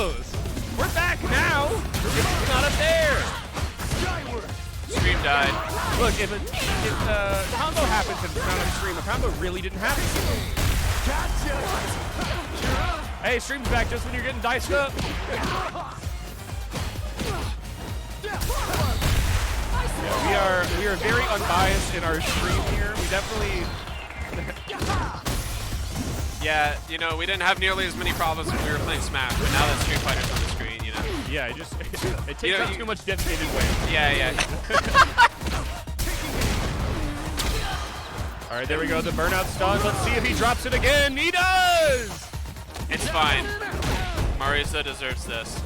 goes. We're back now. It's not up there. Stream died. Look, if a combo happens and it's not on stream, a combo really didn't happen. Hey, stream's back just when you're getting diced up. Yeah, we are very unbiased in our stream here. We definitely. Yeah, you know, we didn't have nearly as many problems when we were playing Smash, but now that Street Fighter's on the screen, you know. Yeah, it takes up too much dedicated weight. Yeah. All right, there we go. The burnout stun. Let's see if he drops it again. He does. It's fine. Marisa deserves this.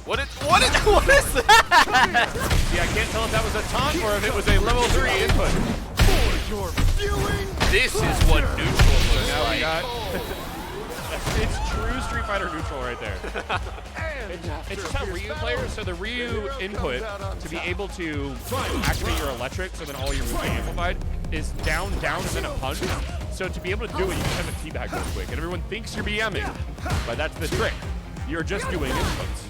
What is that? See, I can't tell if that was a taunt or if it was a level 3 input. This is what neutral looks Now like. we got. It's true Street Fighter neutral right there. It's just how Ryu players, so the Ryu input to be able to activate your electric so then all your moves are amplified is down, and then a punch. So to be able to do it, you just have a teabag real quick. And everyone thinks you're BMing, but that's the trick. You're just doing inputs.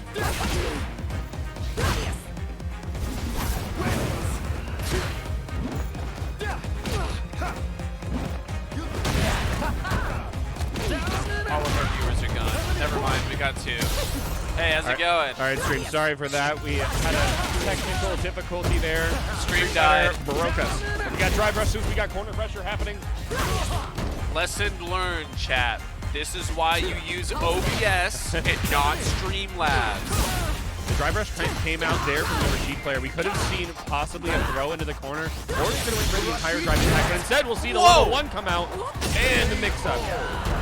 All of our viewers are gone. Never mind, we got 2. Hey, how's it going? All right, stream. Sorry for that. We had a technical difficulty there. Stream died. Broke us. We got drive rushes. We got corner pressure happening. Lesson learned, chat. This is why you use OBS and not Streamlabs. The drive rush kind of came out there from the Rashid player. We could have seen possibly a throw into the corner, or just going to wait for the entire drive attack. But instead, we'll see the level 1 come out and the mix-up.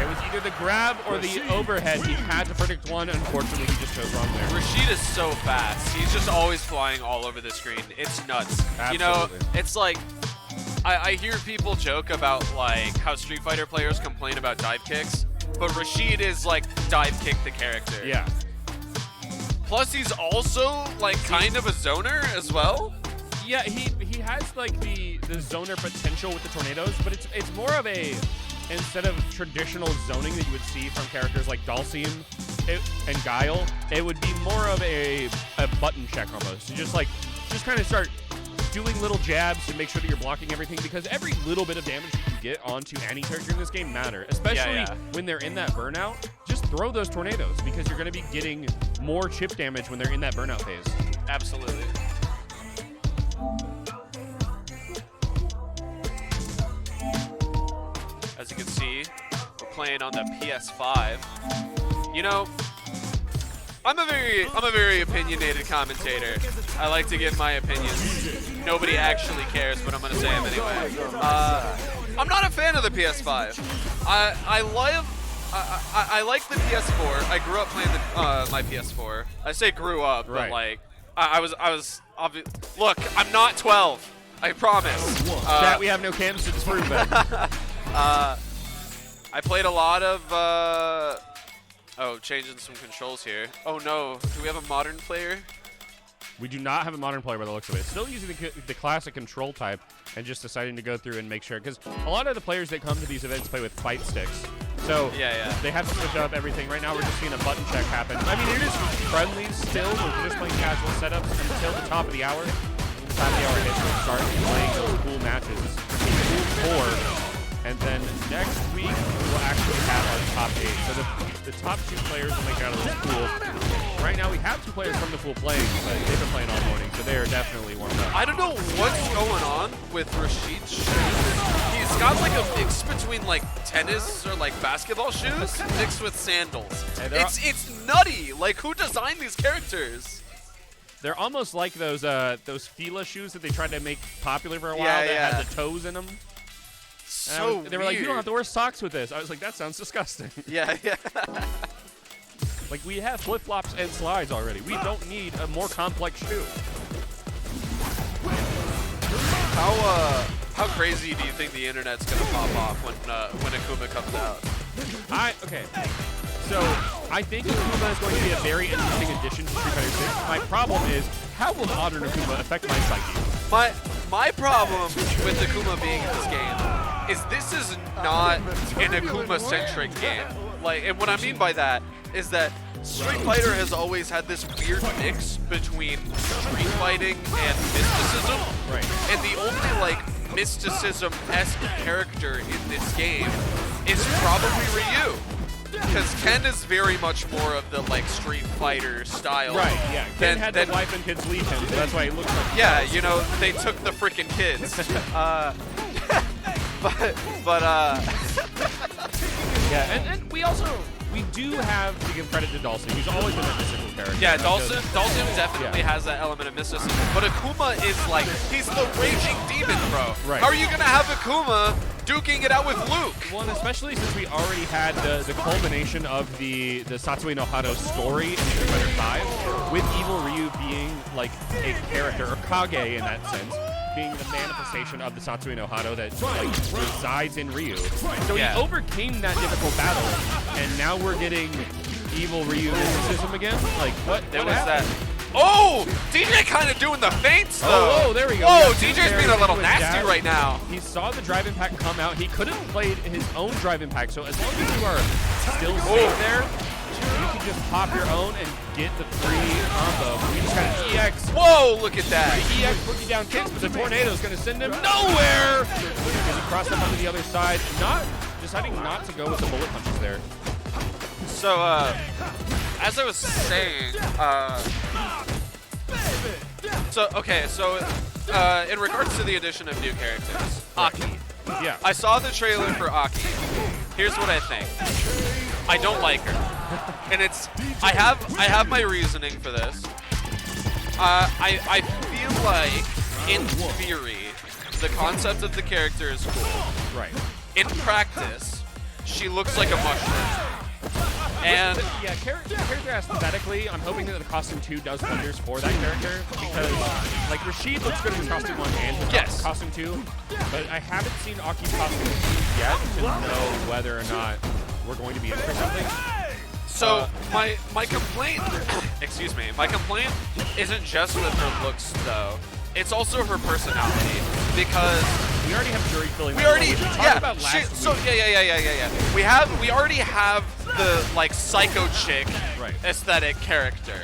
It was either the grab or the overhead. He had to predict one. Unfortunately, he just chose wrong there. Rashid is so fast. He's just always flying all over the screen. It's nuts. Absolutely. You know, it's like, I hear people joke about like how Street Fighter players complain about dive kicks, but Rashid is like dive kick the character. Yeah. Plus, he's also like kind of a zoner as well. Yeah, he has like the zoner potential with the tornadoes, but it's more of a, instead of traditional zoning that you would see from characters like Dhalsim and Guile, it would be more of a button check almost. You just kind of start doing little jabs to make sure that you're blocking everything, because every little bit of damage you can get onto any character in this game matter, especially when they're in that burnout. Just throw those tornadoes, because you're going to be getting more chip damage when they're in that burnout phase. Absolutely. As you can see, we're playing on the PS5. You know, I'm a very opinionated commentator. I like to give my opinions. Nobody actually cares, but I'm gonna say them anyway. I'm not a fan of the PS5. I like the PS4. I grew up playing my PS4. I say grew up, but like I was look, I'm not 12. I promise. Chat, we have no cams to disprove that. I played a lot of oh, changing some controls here. Oh no, do we have a modern player? We do not have a modern player by the looks of it. Still using the classic control type and just deciding to go through and make sure, because a lot of the players that come to these events play with fight sticks. So they have to switch up everything. Right now we're just seeing a button check happen. I mean, it is friendly still. We're just playing casual setups until the top of the hour. When the top of the hour hits, we'll start playing those cool matches. Pool 4. And then next week, we'll actually have our top 8. So the top 2 players will make it out of this pool. Right now, we have 2 players from the pool playing, but they've been playing all morning, so they are definitely warmed up. I don't know what's going on with Rashid's shoes. He's got like a mix between like tennis or like basketball shoes mixed with sandals. It's nutty. Like, who designed these characters? They're almost like those Fila shoes that they tried to make popular for a while that had the toes in them. So they were like, you don't have to wear socks with this. I was like, that sounds disgusting. Yeah. Like, we have flip-flops and slides already. We don't need a more complex shoe. How crazy do you think the internet's gonna pop off when Akuma comes out? Okay. So I think Akuma is going to be a very interesting addition to Street Fighter 6. My problem is, how will modern Akuma affect my psyche? My problem with Akuma being in this game is this is not an Akuma-centric game. Like, and what I mean by that is that Street Fighter has always had this weird mix between street fighting and mysticism. Right. And the only like mysticism-esque character in this game is probably Ryu. Because Ken is very much more of the like Street Fighter style. Right, yeah. Ken had the wife and kids leave him, so that's why he looks like yeah, you know, they took the freaking kids. Yeah, and we do have to give credit to Dhalsim. He's always been a mystical character. Yeah, Dhalsim definitely has that element of mysticism. But Akuma is like, he's the raging demon, bro. Right. How are you gonna have Akuma duking it out with Luke? Well, and especially since we already had the culmination of the Satsui no Hado story in Street Fighter V, with Evil Ryu being like a character, or Kage in that sense, being the manifestation of the Satsui no Hado that like resides in Ryu. So he overcame that difficult battle, and now we're getting Evil Ryu mysticism again. Like what? There what was happened? that. Oh, DJ kind of doing the feints though. Oh, there we go. Oh, DJ's being a little nasty right now. He saw the drive impact come out. He could have played his own drive impact. So as long as you are still safe there, you can just pop your own and get the free combo. We just got an EX. Whoa, look at that. The EX boogie down kicks, but the tornado is going to send him nowhere. Because he crossed up onto the other side, deciding not to go with the bullet punches there. So, as I was saying, in regards to the addition of new characters, Aki. Yeah. I saw the trailer for Aki. Here's what I think. I don't like her, and I have my reasoning for this. I feel like, in theory, the concept of the character is cool. Right. In practice, she looks like a mushroom. And yeah, character aesthetically, I'm hoping that the costume 2 does wonders for that character, because like Rashid looks good in costume 1 and his costume 2, but I haven't seen Aki's costume 2 yet to know whether or not we're going to be in for something. So my complaint, excuse me, my complaint isn't just with her looks though. It's also her personality, because we already have Jury filling. We already, We already have the like psycho chick aesthetic character,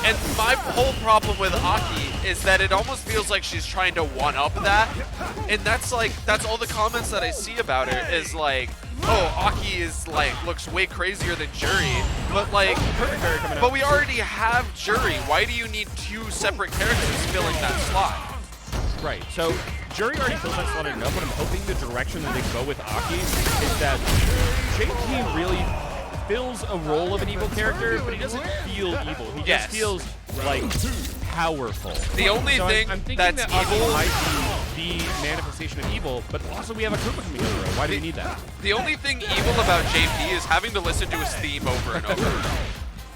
and my whole problem with Aki is that it almost feels like she's trying to one up that, and that's all the comments that I see about her is like, oh, Aki is like looks way crazier than Jury, but like, but we already have Jury. Why do you need 2 separate characters filling that slot? Right. So Jury already fills that slot enough, but I'm hoping the direction that they go with Aki is that JP really fills a role of an evil character, but he doesn't feel evil. He just feels like powerful. The only thing I'm thinking that's that Aki evil might be the manifestation of evil, but also we have Akuma coming over. Why do we need that? The only thing evil about JP is having to listen to his theme over and over.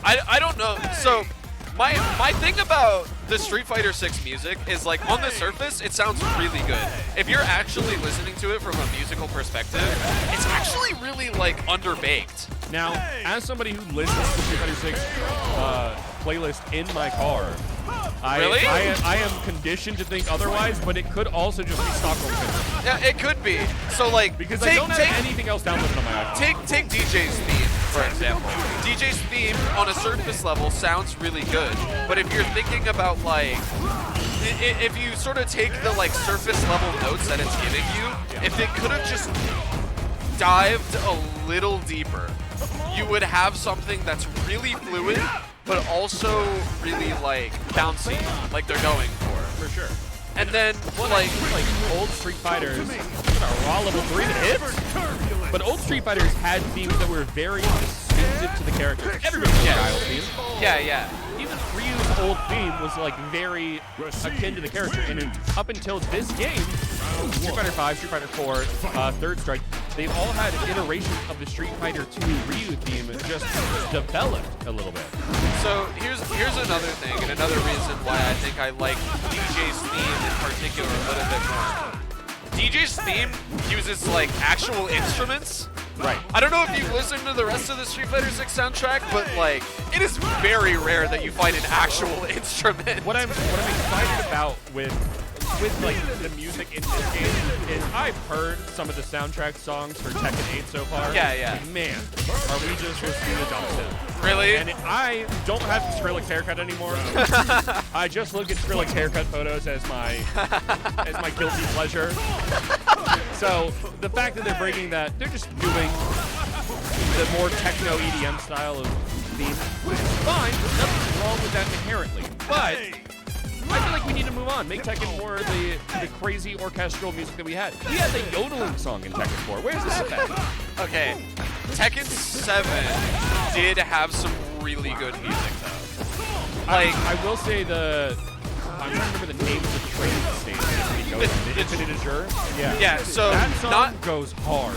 I don't know. So my thing about the Street Fighter 6 music is like on the surface it sounds really good. If you're actually listening to it from a musical perspective, it's actually really like underbaked. Now, as somebody who listens to Street Fighter 6 playlist in my car, I am conditioned to think otherwise, but it could also just be Stockholm Syndrome. Yeah, it could be. So like, because I don't have anything else downloaded on my iPhone. Take DJ's theme, for example. DJ's theme on a surface level sounds really good, but if you're thinking about like, if you sort of take the like surface level notes that it's giving you, if it could have just dived a little deeper, you would have something that's really fluid, but also really like bouncy, like they're going for. For sure. And then like old Street Fighters, raw level 3 hits, but old Street Fighters had themes that were very distinctive to the character. Everybody knows Guile's theme. Yeah. Even Ryu's old theme was like very akin to the character, and up until this game, Street Fighter 5, Street Fighter 4, Third Strike, they've all had iterations of the Street Fighter 2 Ryu theme just developed a little bit. So here's another thing, and another reason why I think I like DJ's theme in particular a little bit more. DJ's theme uses like actual instruments. Right. I don't know if you've listened to the rest of the Street Fighter 6 soundtrack, but like it is very rare that you find an actual instrument. What I'm excited about with with like the music in this game is I've heard some of the soundtrack songs for Tekken 8 so far. Yeah. Like, man, are we just listening to dubstep? Really? And I don't have Skrillex's haircut anymore. I just look at Skrillex's haircut photos as my guilty pleasure. So the fact that they're bringing that, they're just doing the more techno EDM style of theme, which is fine. Nothing wrong with that inherently. But I feel like we need to move on. Make Tekken more the crazy orchestral music that we had. We had the yodeling song in Tekken 4. Where's the stuff at? Okay, Tekken 7 did have some really good music, though. Like, I will say I'm trying to remember the names of the training stages. The Infinite Azure? Yeah, so that song goes hard.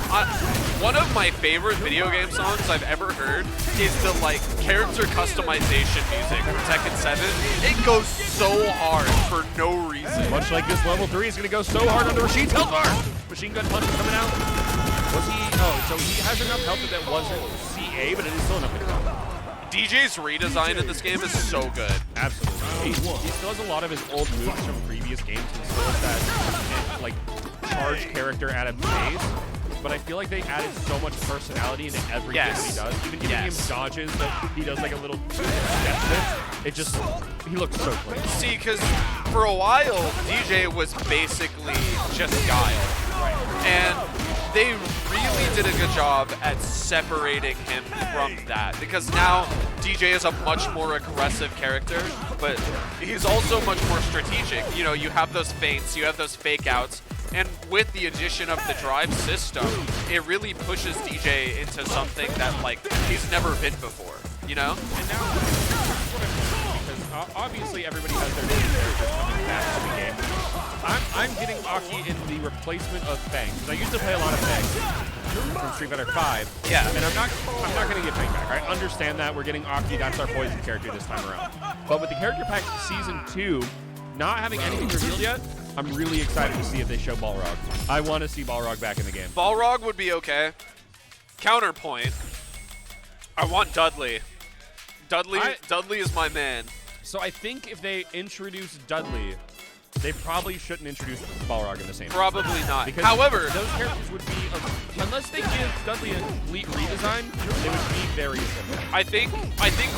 One of my favorite video game songs I've ever heard is the like character customization music from Tekken 7. It goes so hard for no reason. Much like this level 3 is going to go so hard on the Rashide's health bar. Machine gun punch coming out. Was he? Oh, so he has enough health that wasn't CA, but it is still enough to come. DJ's redesign in this game is so good. Absolutely. He still has a lot of his old moves from previous games and still has that like charged character at a base. But I feel like they added so much personality into everything that he does. Even giving him dodges that he does like a little step with. It just, he looks so clean. See, because for a while, DJ was basically just Guile. Right. And they really did a good job at separating him from that, because now DJ is a much more aggressive character, but he's also much more strategic. You know, you have those feints, you have those fake outs, and with the addition of the drive system, it really pushes DJ into something that like he's never been before, you know? And now, because obviously everybody has their new characters coming back to the game. I'm getting Aki in the replacement of Fang, because I used to play a lot of Fang from Street Fighter 5. Yeah. And I'm not going to get Fang back. I understand that. We're getting Aki. That's our poison character this time around. But with the character pack Season 2 not having anything revealed yet, I'm really excited to see if they show Balrog. I want to see Balrog back in the game. Balrog would be okay. Counterpoint, I want Dudley. Dudley is my man. So I think if they introduce Dudley, they probably shouldn't introduce Balrog in the same. Probably not. Because however, those characters would be, unless they give Dudley a complete redesign, they would be very similar. I think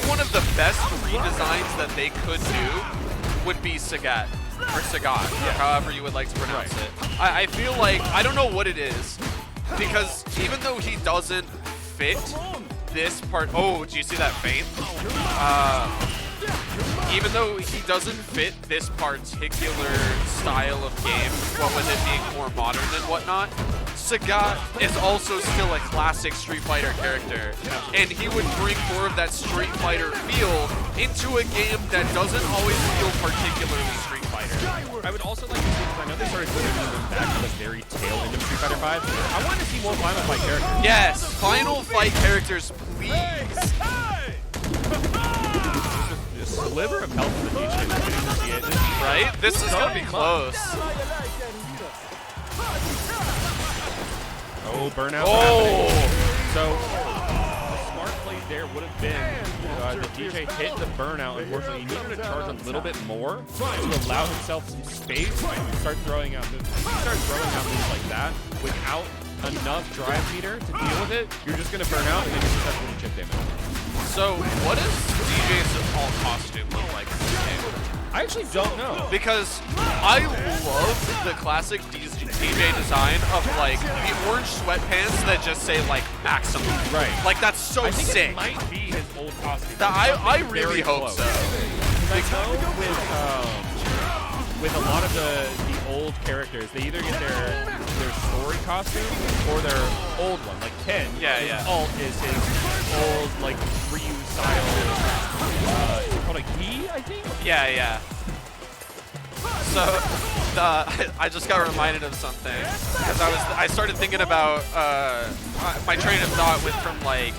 one of the best redesigns that they could do would be Sagat. Or Sagat, or however you would like to pronounce it. I feel like, I don't know what it is, because even though he doesn't fit this part, oh, do you see that feint? Even though he doesn't fit this particular style of game, what with it being more modern and whatnot, Sagat is also still a classic Street Fighter character, and he would bring more of that Street Fighter feel into a game that doesn't always feel particularly Street Fighter. I would also like to see, because I know they started bringing them back to the very tail end of Street Fighter 5. I want to see more Final Fight characters. Yes, Final Fight characters, please. Just a sliver of health in the DJ. Right? This is going to be close. Oh, burnout. Oh! So, the smart play there would have been the DJ hit the burnout. Unfortunately, he needed to charge a little bit more to allow himself some space and start throwing out moves. If you start throwing out moves like that without enough drive meter to deal with it, you're just going to burn out and then you're susceptible to chip damage. So, what does DJ's default costume look like in this game? I actually don't know. Because I love the classic DJ design of like the orange sweatpants that just say like maximum. Right. Like that's so I think sick. It might be his old costume. I really hope so. Because I know with a lot of the old characters, they either get their story costume or their old one. Like Ken, his alt is his old like Ryu style. Is it called a gi, I think? Yeah. So I just got reminded of something because I started thinking about my train of thought went from like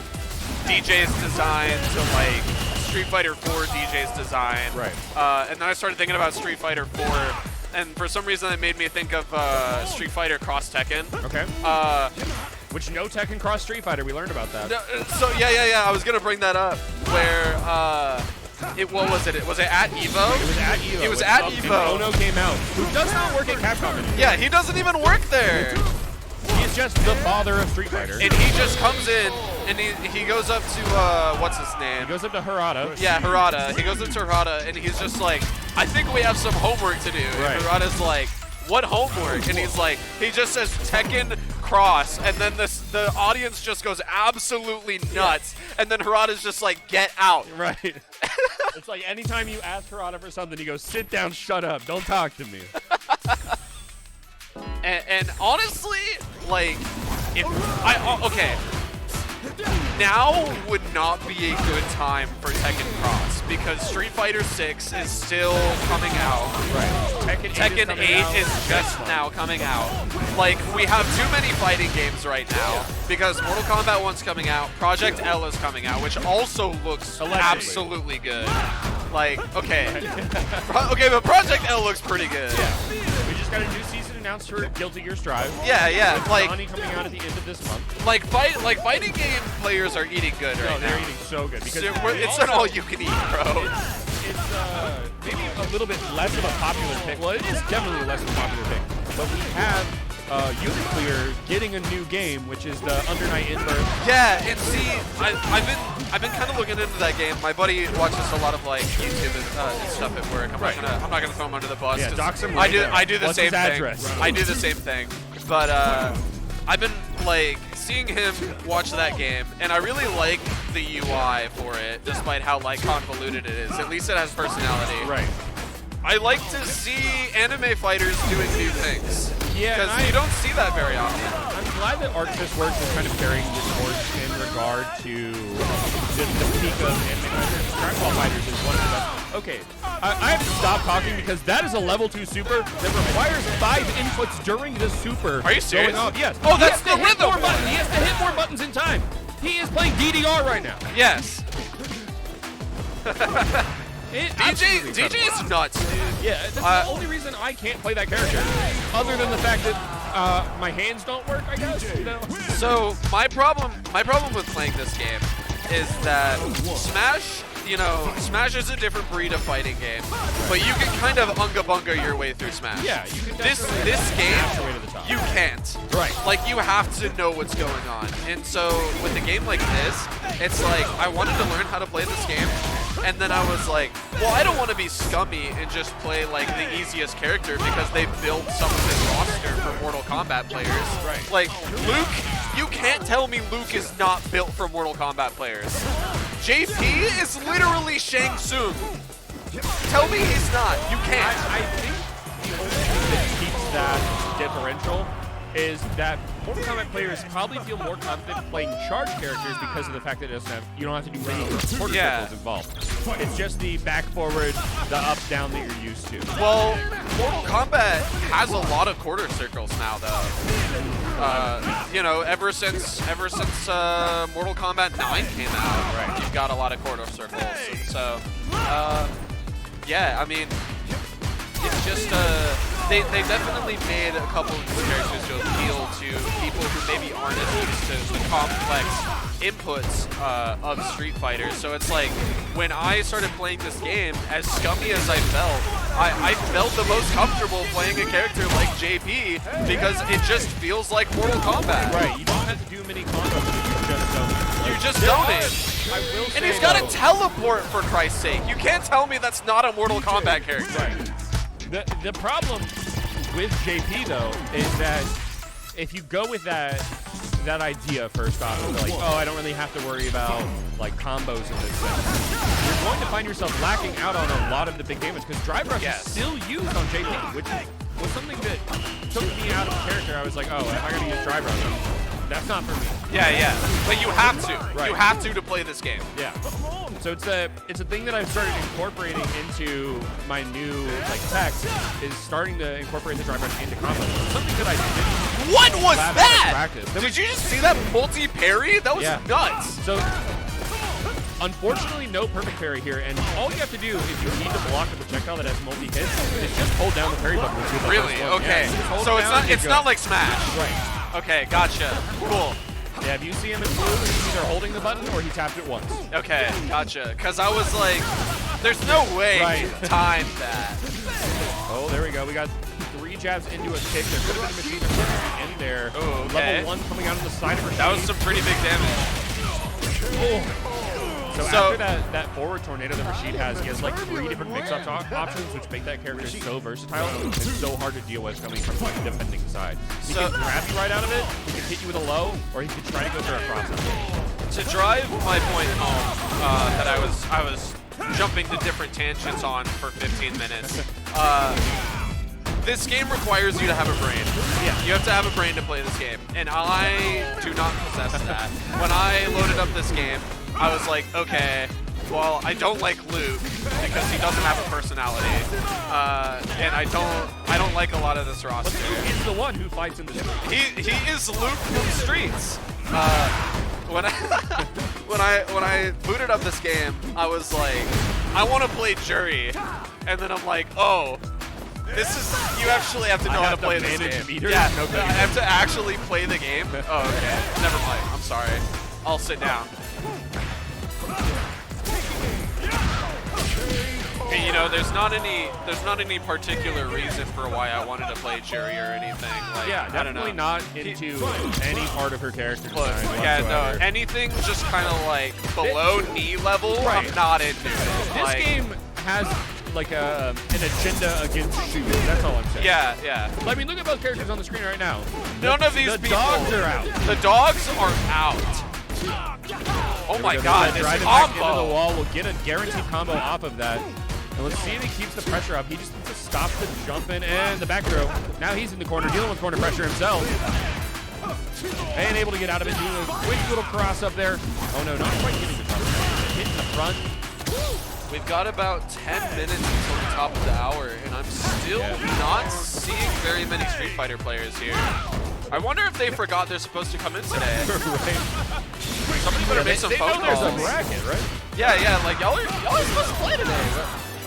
DJ's design to like Street Fighter 4 DJ's design. Right. And then I started thinking about Street Fighter 4, and for some reason that made me think of Street Fighter Cross Tekken. Okay. Which no Tekken Cross Street Fighter, we learned about that. So yeah, I was gonna bring that up where What was it? Was it at EVO? It was at EVO. It was at EVO. Ono came out, who does not work at Capcom anymore. Yeah, he doesn't even work there. He's just the father of Street Fighter. And he just comes in, and he goes up to, what's his name? He goes up to Harada. Yeah, Harada. He goes up to Harada, and he's just like, I think we have some homework to do. Right. And Harada's like, what homework? And he's like, he just says Tekken Cross, and then the audience just goes absolutely nuts. And then Harada's just like, get out. Right. It's like anytime you ask Harada for something, he goes, sit down, shut up, don't talk to me. And honestly, like, okay, now would not be a good time for Tekken Cross because Street Fighter 6 is still coming out. Right. Tekken 8 is just now coming out. Like, we have too many fighting games right now because Mortal Kombat 1's coming out, Project L is coming out, which also looks absolutely good. Like, okay. Okay, but Project L looks pretty good. Yeah. We just got a new season announced for Guilty Gear Strive. Yeah. Like, Johnny coming out at the end of this month. Like fighting game players are eating good right now. They're eating so good because it's an all-you-can-eat, bro. It's maybe a little bit less of a popular pick. Well, it is definitely less of a popular pick. But we have Uniclear getting a new game, which is the Under Night In-Birth. Yeah, and see, I've been kind of looking into that game. My buddy watches a lot of like YouTube and stuff at work. I'm not gonna throw him under the bus. Yeah, dox him I right do the What's same his thing. address? I do the same thing. But I've been like seeing him watch that game, and I really like the UI for it, despite how like convoluted it is. At least it has personality. Right. I like to see anime fighters doing new things. Yeah, because you don't see that very often. I'm glad that Arxis Works is kind of carrying the torch in regard to the peak of anime fighters. Dragon Ball Fighters is one of the best. Okay, I have to stop talking because that is a level 2 super that requires 5 inputs during the super. Are you serious? Going off. Yes. Oh, that's the rhythm. He has to hit more buttons in time. He is playing DDR right now. Yes. DJ is nuts, dude. Yeah, that's the only reason I can't play that character, other than the fact that my hands don't work, I guess. You know? So my problem with playing this game is that Smash is a different breed of fighting game, but you can kind of unga-bunga your way through Smash. Yeah, you can. This game, you can't. Right. Like, you have to know what's going on. And so with a game like this, it's like, I wanted to learn how to play this game, and then I was like, well, I don't want to be scummy and just play, like, the easiest character because they built some of this roster for Mortal Kombat players. Right. Like, Luke, you can't tell me Luke is not built for Mortal Kombat players. JP is literally Shang Tsung. Tell me he's not. You can't. I think the only thing that keeps that differential is that Mortal Kombat players probably feel more confident playing charge characters because of the fact that you don't have to do many quarter circles involved. It's just the back forward, the up down that you're used to. Well, Mortal Kombat has a lot of quarter circles now, though. Ever since Mortal Kombat 9 came out, you've got a lot of quarter circles. And so, yeah, I mean, it's just they definitely made a couple of new characters to appeal to people who maybe aren't as used to the complex inputs of Street Fighter. So it's like, when I started playing this game, as scummy as I felt the most comfortable playing a character like JP because it just feels like Mortal Kombat. Right, you don't have to do many combos, you just don't. And he's got a teleport, for Christ's sake. You can't tell me that's not a Mortal Kombat character. Right. The problem with JP, though, is that if you go with that idea first off, like, oh, I don't really have to worry about like combos in this sense, you're going to find yourself lacking out on a lot of the big damage because Drive Rush is still used on JP, which was something that took me out of the character. I was like, oh, if I gotta use Drive Rush, that's not for me. Yeah. But you have to. Right. You have to play this game. Yeah. So it's a thing that I've started incorporating into my new like tech, is starting to incorporate the Drive Rush into combos. Something that I didn't. What was that? Practice. Did you just see that multi-parry? That was nuts. So unfortunately, no perfect parry here, and all you have to do if you need to block a projectile that has multi-hits is just hold down the parry button. Really? Okay. Yeah, so it's not like Smash. Right. Okay, gotcha. Cool. Yeah, if you see him in blue, he's either holding the button or he tapped it once. Okay, gotcha. Because I was like, There's no way to time that. Oh, there we go. We got 3 jabs into a kick. There could have been a machine in there. Oh, okay. Level 1 coming out of the side of her. That was some pretty big damage. Oh. So after that forward tornado that Rashid has, he has like 3 different mix-up options, which make that character so versatile and so hard to deal with coming from like the defending side. He can grab you right out of it, he can hit you with a low, or he can try to go for a cross. To drive my point home, that I was jumping to different tangents on for 15 minutes. This game requires you to have a brain. Yeah. You have to have a brain to play this game, and I do not possess that. When I loaded up this game, I was like, okay, well, I don't like Luke because he doesn't have a personality, and I don't like a lot of this roster. But Luke is the one who fights in the streets. He is Luke from Streets. When I booted up this game, I was like, I want to play Jury, and then I'm like, oh. You actually have to know how to play this game. Yeah, I have to actually play the game. Oh, okay. Never mind. I'm sorry. I'll sit down. Okay, you know, there's not any particular reason for why I wanted to play Jury or anything. Like, yeah, definitely not into any part of her character design. Yeah, no, anything just kind of like below knee level. Right. I'm not into it. This game has like an agenda against shoes. That's all I'm saying. Yeah, yeah. I mean, look at both characters on the screen right now. None of these the people. Dogs are out. The dogs are out. Oh my God! This combo. Back into the wall will get a guaranteed combo off of that. And let's see if he keeps the pressure up. He just needs to stop the jump in and the back throw. Now he's in the corner, dealing with corner pressure himself. And able to get out of it, doing a quick little cross up there. Oh no, not quite hitting the top. Hitting the front. We've got about 10 minutes until the top of the hour, and I'm still not seeing very many Street Fighter players here. I wonder if they forgot they're supposed to come in today. Somebody better make some phone calls. There's a bracket, right? Yeah, like y'all are supposed to play today.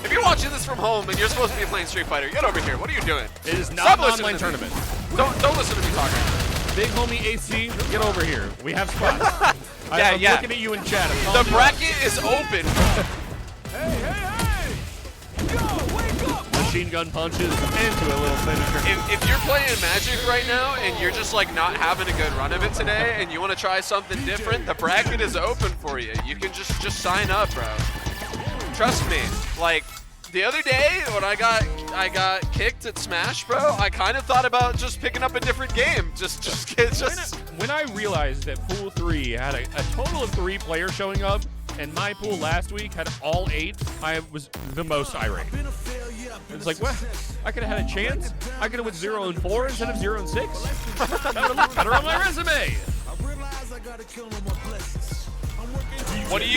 If you're watching this from home and you're supposed to be playing Street Fighter, get over here. What are you doing? It is not an online tournament. Don't listen to me talking. Big homie AC, get over here. We have spots. I'm looking at you in chat. The bracket is open. Hey! Yo, wake up! Machine gun punches into a little finisher. If you're playing Magic right now and you're just like not having a good run of it today and you want to try something different, the bracket is open for you. You can just sign up, bro. Trust me. Like the other day when I got kicked at Smash, bro, I kind of thought about just picking up a different game. When I realized that Pool 3 had a total of 3 players showing up, and my pool last week had all 8, I was the most irate. It's like, what? I could have had a chance. I could have went 0-4 instead of 0-6. That would have looked better on my resume. What do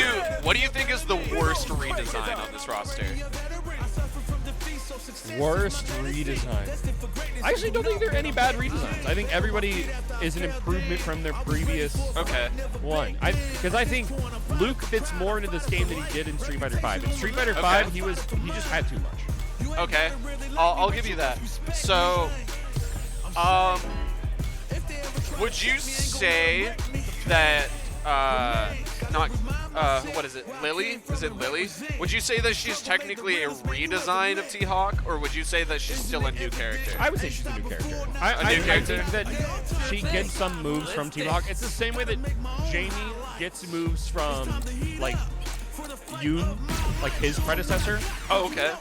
you think is the worst redesign on this roster? Worst redesign. I actually don't think there are any bad redesigns. I think everybody is an improvement from their previous one. Because I think Luke fits more into this game than he did in Street Fighter 5. In Street Fighter 5, he just had too much. Okay, I'll give you that. So, would you say that what is it, Lily? Is it Lily? Would you say that she's technically a redesign of T-Hawk, or would you say that she's still a new character? I would say she's a new character. I think that she gets some moves from T-Hawk. It's the same way that Jamie gets moves from, like, Yoon, like his predecessor. Oh, okay.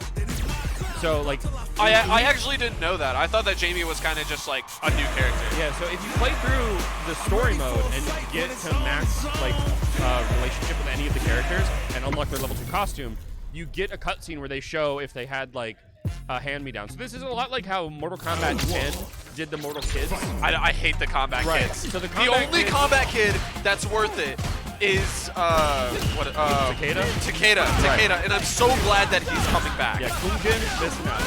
So, like... I actually didn't know that. I thought that Jamie was kind of just, like, a new character. Yeah, so if you play through the story mode and get to max, like, relationship with any of the characters and unlock their level 2 costume, you get a cutscene where they show if they had, like, a hand-me-down. So this is a lot like how Mortal Kombat 10 did the Mortal Kids. I hate the Combat Kids. So the only Combat Kid that's worth it is Takeda? Takeda, and I'm so glad that he's coming back. Yeah, Kunjin missing out.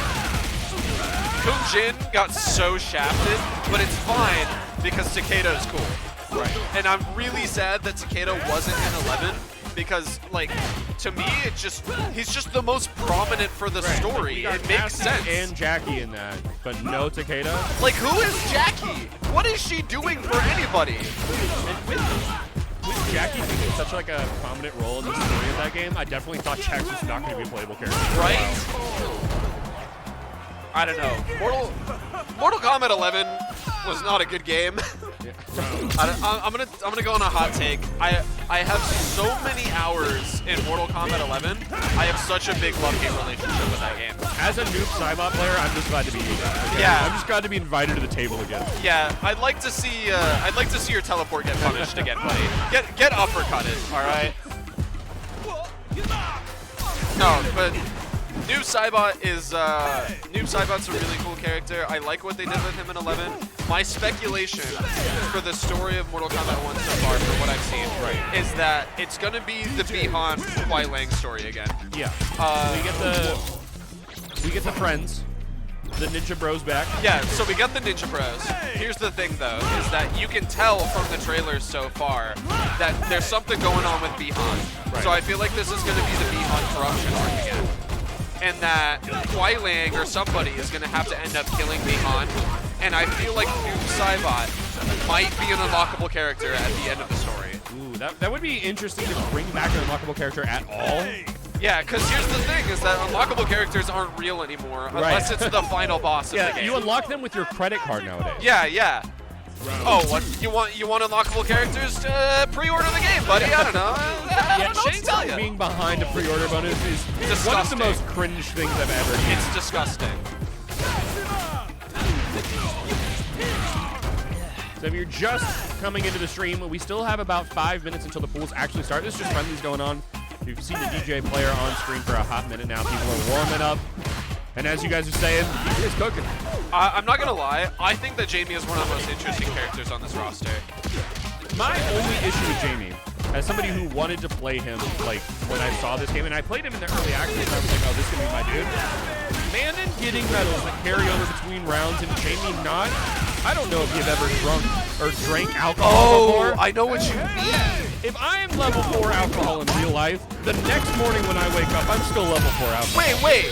Kunjin got so shafted, but it's fine because Takeda is cool. Right. And I'm really sad that Takeda wasn't in 11 because, like, to me, he's just the most prominent for the story. It makes sense. And Jackie in that, but no Takeda. Like, who is Jackie? What is she doing for anybody? with Jackie taking such like a prominent role in the story of that game, I definitely thought Jax was not going to be a playable character. Right? I don't know. Mortal Kombat 11 was not a good game. Yeah. I'm gonna go on a hot take. I have so many hours in Mortal Kombat 11. I have such a big love-hate relationship with that game. As a noob Cybot player, I'm just glad to be here. Okay? Yeah. I'm just glad to be invited to the table again. Yeah, I'd like to see your teleport get punished again, buddy. Get uppercutted, all right? No, but Noob Cybot's a really cool character. I like what they did with him in 11. My speculation for the story of Mortal Kombat 1 so far, from what I've seen, is that it's going to be the Bi-Han Kuai Lang story again. Yeah. We get the friends, the Ninja Bros back. Yeah, so we got the Ninja Bros. Here's the thing, though, is that you can tell from the trailers so far that there's something going on with Bi-Han. Right. So I feel like this is going to be the Bi-Han corruption arc again. And that Kuai Lang or somebody is going to have to end up killing Bi-Han. And I feel like Noob Cybot might be an unlockable character at the end of the story. Ooh, that would be interesting to bring back an unlockable character at all. Yeah, because here's the thing, is that unlockable characters aren't real anymore unless it's the final boss of the game. You unlock them with your credit card nowadays. Yeah, yeah. Oh, what? You want unlockable characters? Pre-order the game, buddy. I don't know. I don't know what to tell you. Being behind a pre-order bonus is disgusting. one of the most cringe things I've ever seen. It's disgusting. So if you're just coming into the stream, we still have about 5 minutes until the pools actually start. This is just friendlies going on. You've seen the DJ player on screen for a hot minute now. People are warming up. And as you guys are saying, DJ is cooking. I'm not going to lie. I think that Jamie is one of the most interesting characters on this roster. My only issue with Jamie, as somebody who wanted to play him, like, when I saw this game, and I played him in the early access, and I was like, oh, this is going to be my dude. Manning getting medals that carry over between rounds and Jamie not. I don't know if you've ever drunk or drank alcohol before. I know what you mean. If I am level 4 alcohol in real life, the next morning when I wake up, I'm still level 4 alcohol. Wait.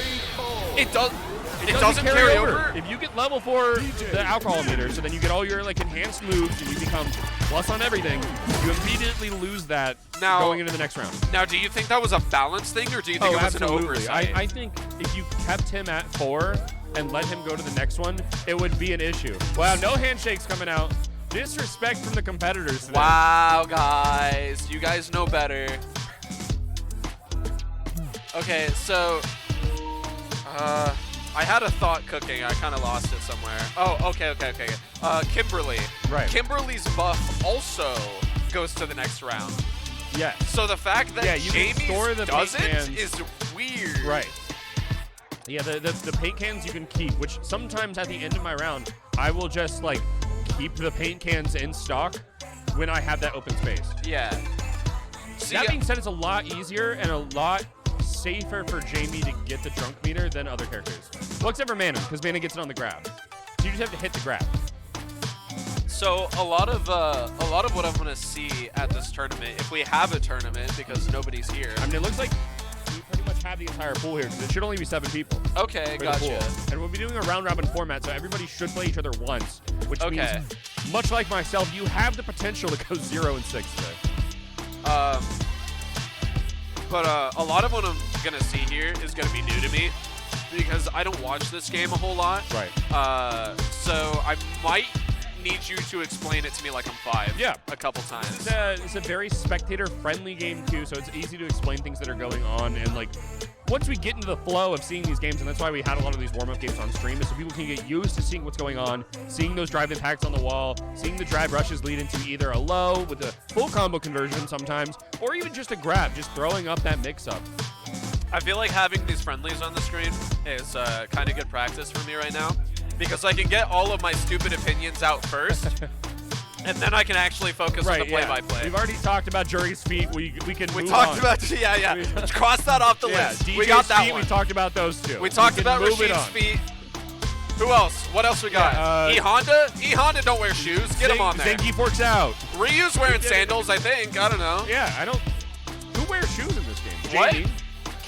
It doesn't carry over? If you get level 4 the alcohol meter, so then you get all your like enhanced moves and you become plus on everything, you immediately lose that going into the next round. Now, do you think that was a balance thing, or do you think it was an oversight? I think if you kept him at 4 and let him go to the next one, it would be an issue. Wow, no handshakes coming out. Disrespect from the competitors today. Wow, guys. You guys know better. Okay, so I had a thought cooking. I kind of lost it somewhere. Oh, okay. Kimberly. Right. Kimberly's buff also goes to the next round. Yeah. So the fact that Jamie's doesn't is weird. Right. Yeah, the paint cans you can keep, which sometimes at the end of my round, I will just like keep the paint cans in stock when I have that open space. Yeah. See, that being said, it's a lot easier and a lot safer for Jamie to get the drunk meter than other characters. Well, except for Mana, because Mana gets it on the grab. So you just have to hit the grab. So a lot of what I'm gonna see at this tournament, if we have a tournament, because nobody's here. I mean, it looks like we pretty much have the entire pool here, because it should only be 7 people. Okay, gotcha. And we'll be doing a round-robin format, so everybody should play each other once, which means, much like myself, you have the potential to go 0-6 today. But a lot of what I'm gonna see here is gonna be new to me, because I don't watch this game a whole lot. Right. So I might need you to explain it to me like I'm 5. Yeah. A couple times. It's a very spectator-friendly game too, so it's easy to explain things that are going on. And like, once we get into the flow of seeing these games, and that's why we had a lot of these warm-up games on stream, is so people can get used to seeing what's going on, seeing those drive impacts on the wall, seeing the drive rushes lead into either a low with a full combo conversion sometimes, or even just a grab, just throwing up that mix-up. I feel like having these friendlies on the screen is kind of good practice for me right now, because I can get all of my stupid opinions out first, and then I can actually focus on the play-by-play. We've already talked about Jury's feet. We can move talked on. about, Let's cross that off the list. DJ's we got that feet, one. We talked about those two. We talked about Rashid's feet. Who else? What else we got? E-Honda? E-Honda don't wear shoes. Get him on there. Zengi forks out. Ryu's wearing sandals, I think. I don't know. Yeah, I don't... Who wears shoes in this game? What? Jamie.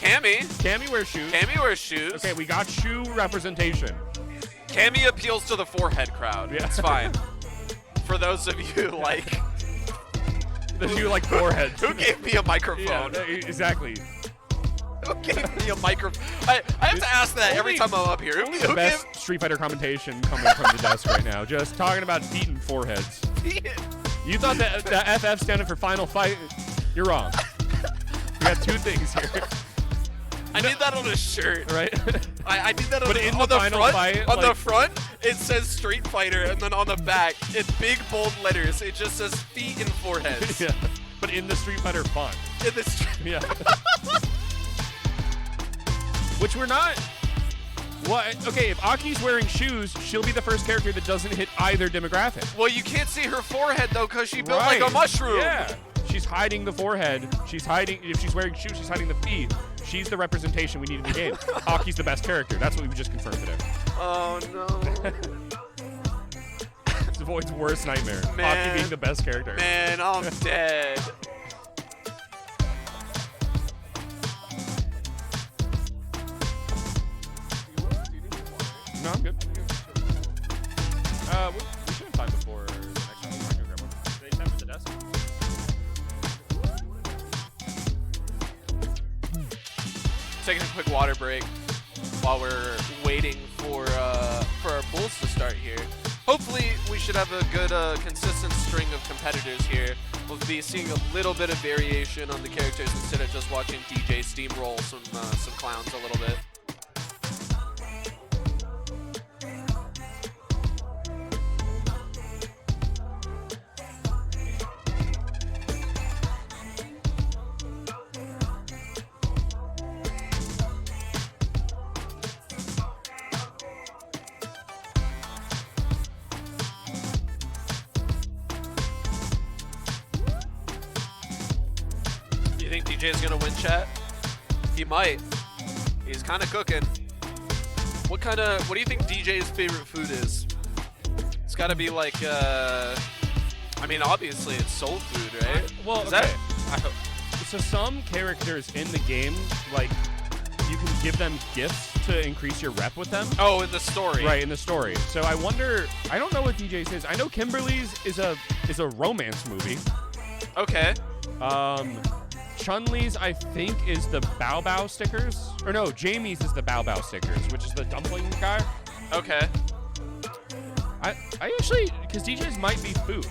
Cammy wears shoes. Cammy wears shoes. Okay, we got shoe representation. Cammy appeals to the forehead crowd. Yeah. It's fine. For those of you like The new like forehead. Who gave me a microphone? Yeah, exactly. Who gave me a microphone? I have to ask that every time I'm up here. The best Street Fighter commentation coming from the desk right now. Just talking about feet and foreheads. You thought that the FF standing for Final Fight? You're wrong. We got two things here. I need that on a shirt. Right? I need that on, But in the final front. fight, on the like- front, it says Street Fighter, and then on the back, in big bold letters, it just says feet and foreheads. Yeah. But in the Street Fighter font. In the Yeah. Which we're not. What? Okay, if Aki's wearing shoes, she'll be the first character that doesn't hit either demographic. Well, you can't see her forehead though, cause she built like a mushroom. Yeah. She's hiding the forehead. She's hiding. If she's wearing shoes, she's hiding the feet. She's the representation we need in the game. Aki's the best character. That's what we've just confirmed today. Oh no. It's the Void's worst nightmare. Man. Aki being the best character. Man, I'm dead. No, I'm good. We should have time before the next round. I'm gonna grab one. They time at the desk. Taking a quick water break while we're waiting for our bulls to start here. Hopefully, we should have a good, consistent string of competitors here. We'll be seeing a little bit of variation on the characters instead of just watching DJ steamroll some clowns a little bit. You think DJ is gonna win, chat? He might. He's kind of cooking. What do you think DJ's favorite food is? It's gotta be like, I mean, obviously it's soul food, right? Well, Is okay. that? So some characters in the game, like, you can give them gifts to increase your rep with them. Oh, in the story. Right, in the story. So I wonder, I don't know what DJ's is. I know Kimberly's is a romance movie. Okay. Chun-Li's, I think, is the Bao Bao stickers. Or no, Jamie's is the Bao Bao stickers, which is the dumpling guy. Okay. I actually, because DJ's might be food.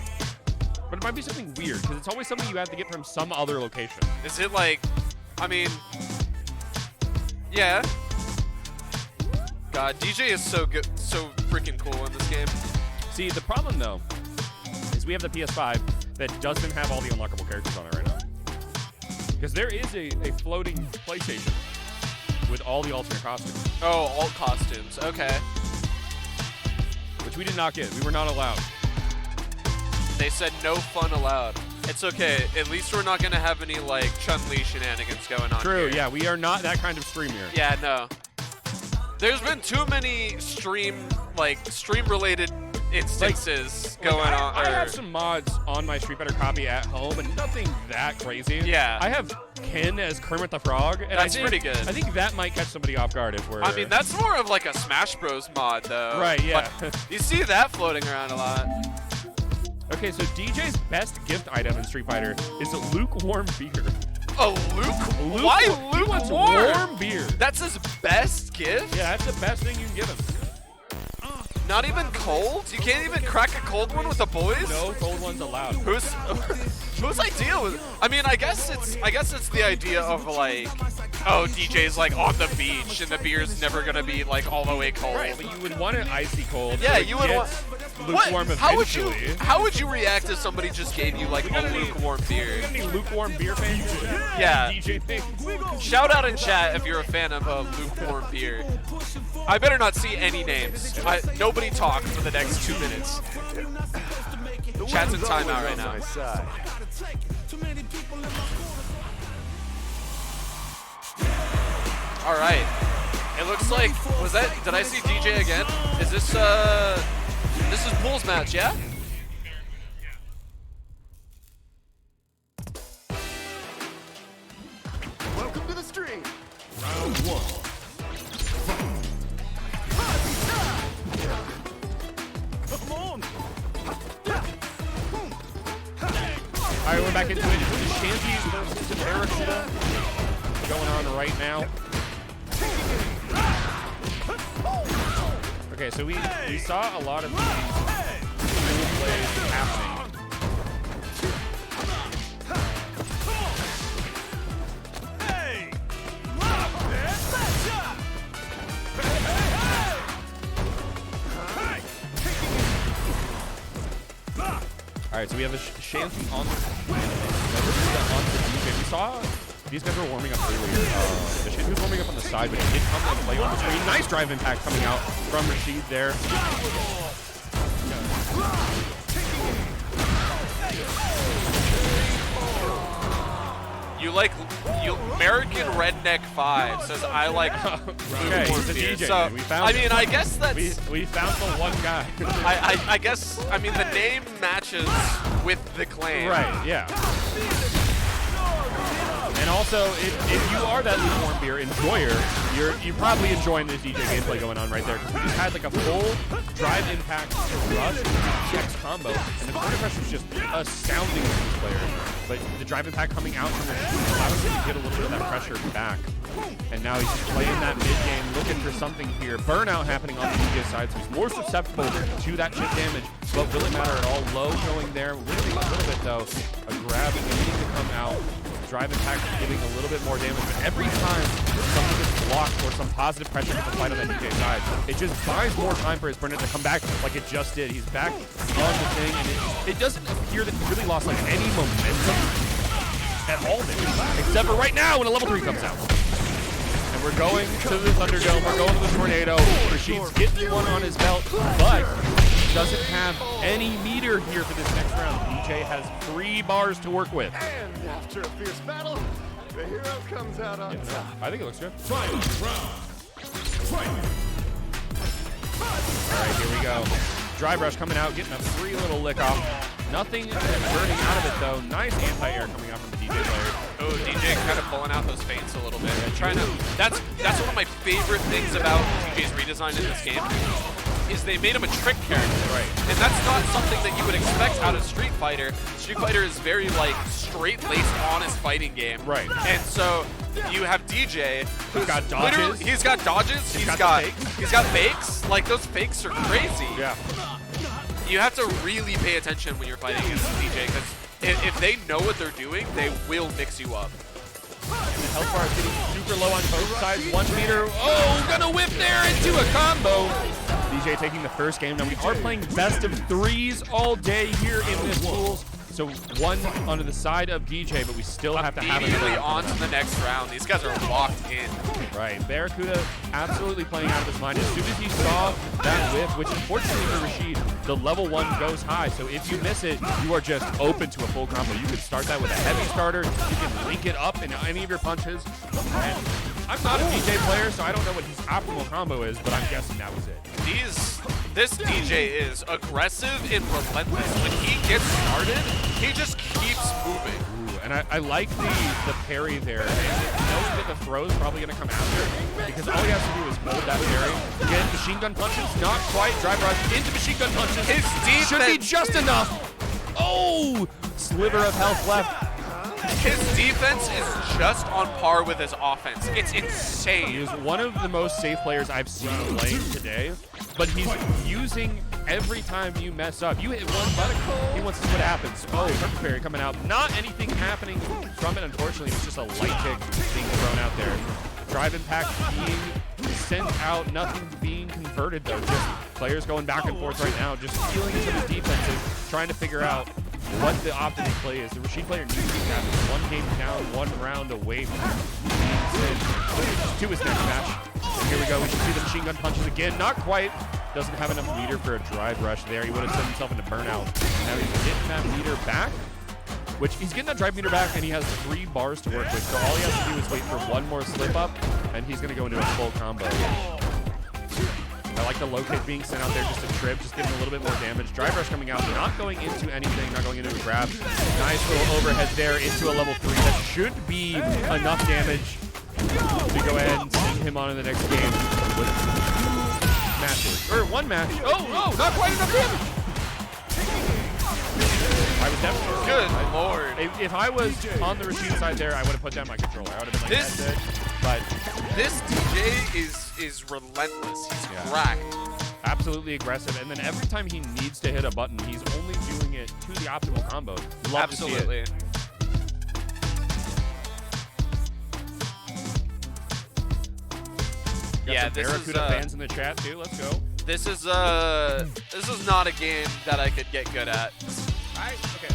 But it might be something weird, because it's always something you have to get from some other location. Is it like, I mean, yeah. God, DJ is so good, so freaking cool in this game. See, the problem, though, is we have the PS5 that doesn't have all the unlockable characters on it right now. Because there is a floating PlayStation with all the alternate costumes. Oh, alt costumes. Okay. Which we did not get. We were not allowed. They said no fun allowed. It's okay. At least we're not going to have any, like, Chun-Li shenanigans going on True, here. yeah. We are not that kind of stream here. Yeah, no. There's been too many stream-related instances going on. I have some mods on my Street Fighter copy at home, and nothing that crazy. Yeah. I have Ken as Kermit the Frog. And That's pretty good. I think that might catch somebody off guard if we're... I mean, that's more of like a Smash Bros mod, though. Right, yeah. But you see that floating around a lot. Okay, so DJ's best gift item in Street Fighter is a lukewarm beer. Oh, why He wants lukewarm? warm beer. That's his best gift? Yeah, that's the best thing you can give him. Not even cold? You can't even crack a cold one with the boys? No cold ones allowed. Whose idea was? I mean, I guess it's the idea of like, oh, DJ's like on the beach and the beer's never gonna be like all the way cold. Right, but you would want it icy cold. Yeah, so it you would want gets lukewarm what? eventually. How would you react if somebody just gave you like a lukewarm beer? You got any lukewarm beer fans? Yeah. DJ thing. Shout out in chat if you're a fan of lukewarm beer. I better not see any names. Nobody talk for the next 2 minutes. Chat's in timeout right now. All right. It looks like, did I see DJ again? Is this is Pool's match, yeah? Welcome to the stream. Round one. Come on. All right, we're back back into it. It's the Shanties versus the Barracuda going on right now. Okay, so we saw a lot of these plays happening. All right, so we have a Shanty on the DJ. We saw these guys were warming up earlier. The Shanty was warming up on the side, but he did come and play on the screen. Nice drive impact coming out from Rashid there. American Redneck 5 says I like okay, he's a DJ. So we found I mean, I guess that's we found the one guy. I guess I mean the name matches with the claim. Right. Yeah. And also, if you are that lukewarm beer enjoyer, you're probably enjoying this DJ gameplay going on right there, because we just had like a full drive impact rush X combo, and the corner pressure is just astounding with this player. But the drive impact coming out from the shoot allowed him to get a little bit of that pressure back. And now he's just playing that mid game, looking for something here. Burnout happening on the DJ side, so he's more susceptible to that chip damage. But will it matter at all? Low going there, losing a little bit though. A grab needing to come out. Drive impact giving a little bit more damage, but every time something gets blocked or some positive pressure gets applied on that DJ side, it just buys more time for his opponent to come back like it just did. He's back on the thing, and it doesn't appear that he really lost like any momentum at all there, except for right now when a level 3 comes out. And we're going to the Thunderdome, we're going to the Tornado. Rashid's getting one on his belt, but doesn't have any meter here for this next round. DJ has 3 bars to work with. And after a fierce battle, the hero comes out on top. I think it looks good. Final round. Fight. All right, here we go. Drive rush coming out, getting a free little lick off. Nothing burning out of it though. Nice anti-air coming out from the DJ player. Oh, DJ kind of pulling out those feints a little bit. Trying to. That's one of my favorite things about DJ's redesign in this game. Is they made him a trick character. Right. And that's not something that you would expect out of Street Fighter. Street Fighter is very like straight-laced, honest fighting game. Right. And so you have DJ who's got dodges. He's got dodges. He's got fakes. Like those fakes are crazy. Yeah. You have to really pay attention when you're fighting against DJ, because if they know what they're doing, they will mix you up. And the health bar is getting super low on both sides. 1 meter. Oh, gonna whip there into a combo. DJ taking the first game. Now we are playing best of 3s all day here in this pools. So 1 onto the side of DJ, but we still have to have immediately on to the next round. These guys are locked in. Right, Barracuda absolutely playing out of his mind. As soon as he saw that whiff, which unfortunately for Rashid, the level 1 goes high. So if you miss it, you are just open to a full combo. You could start that with a heavy starter. You can link it up in any of your punches. And I'm not a DJ player, so I don't know what his optimal combo is, but I'm guessing that was it. This DJ is aggressive and relentless. When he gets started, he just keeps moving. Ooh, and I like the parry there. And knowing that the throw is probably going to come after, because all he has to do is hold that parry. Get machine gun punches, not quite. Drive rush into machine gun punches. His defense should be just enough. Oh, sliver of health left. His defense is just on par with his offense. It's insane. He is one of the most safe players I've seen playing today, but he's using every time you mess up. You hit one button, he wants to see what happens. Oh, perfect parry coming out. Not anything happening from it, unfortunately. It's just a light kick being thrown out there. Drive impact being sent out, nothing being converted though. Just players going back and forth right now, just feeling each other's defenses, trying to figure out what the optimal play is. The Rashid player needs to have 1 game down, 1 round away from being sent to his next match. And here we go. We should see the machine gun punches again. Not quite. Doesn't have enough meter for a drive rush there. He would have sent himself into burnout. Now he's getting that meter back, which he's getting that drive meter back, and he has 3 bars to work with. So all he has to do is wait for 1 more slip up, and he's going to go into a full combo. I like the low kick being sent out there just to trip, just getting a little bit more damage. Drive rush coming out, not going into anything, not going into a grab. Nice little overhead there into a level 3. That should be enough damage to go ahead and send him on to the next game with 2 matches. Or 1 match. Oh, not quite enough damage. I was definitely Good lord. If I was on the Rashid side there, I would have put down my controller. I would have been like, that's it. But this DJ is relentless. He's cracked. Absolutely aggressive. And then every time he needs to hit a button, he's only doing it to the optimal combo. Love Absolutely. to see it. Yeah, this Barracuda fans in the chat too. Let's go. This is not a game that I could get good at. Okay.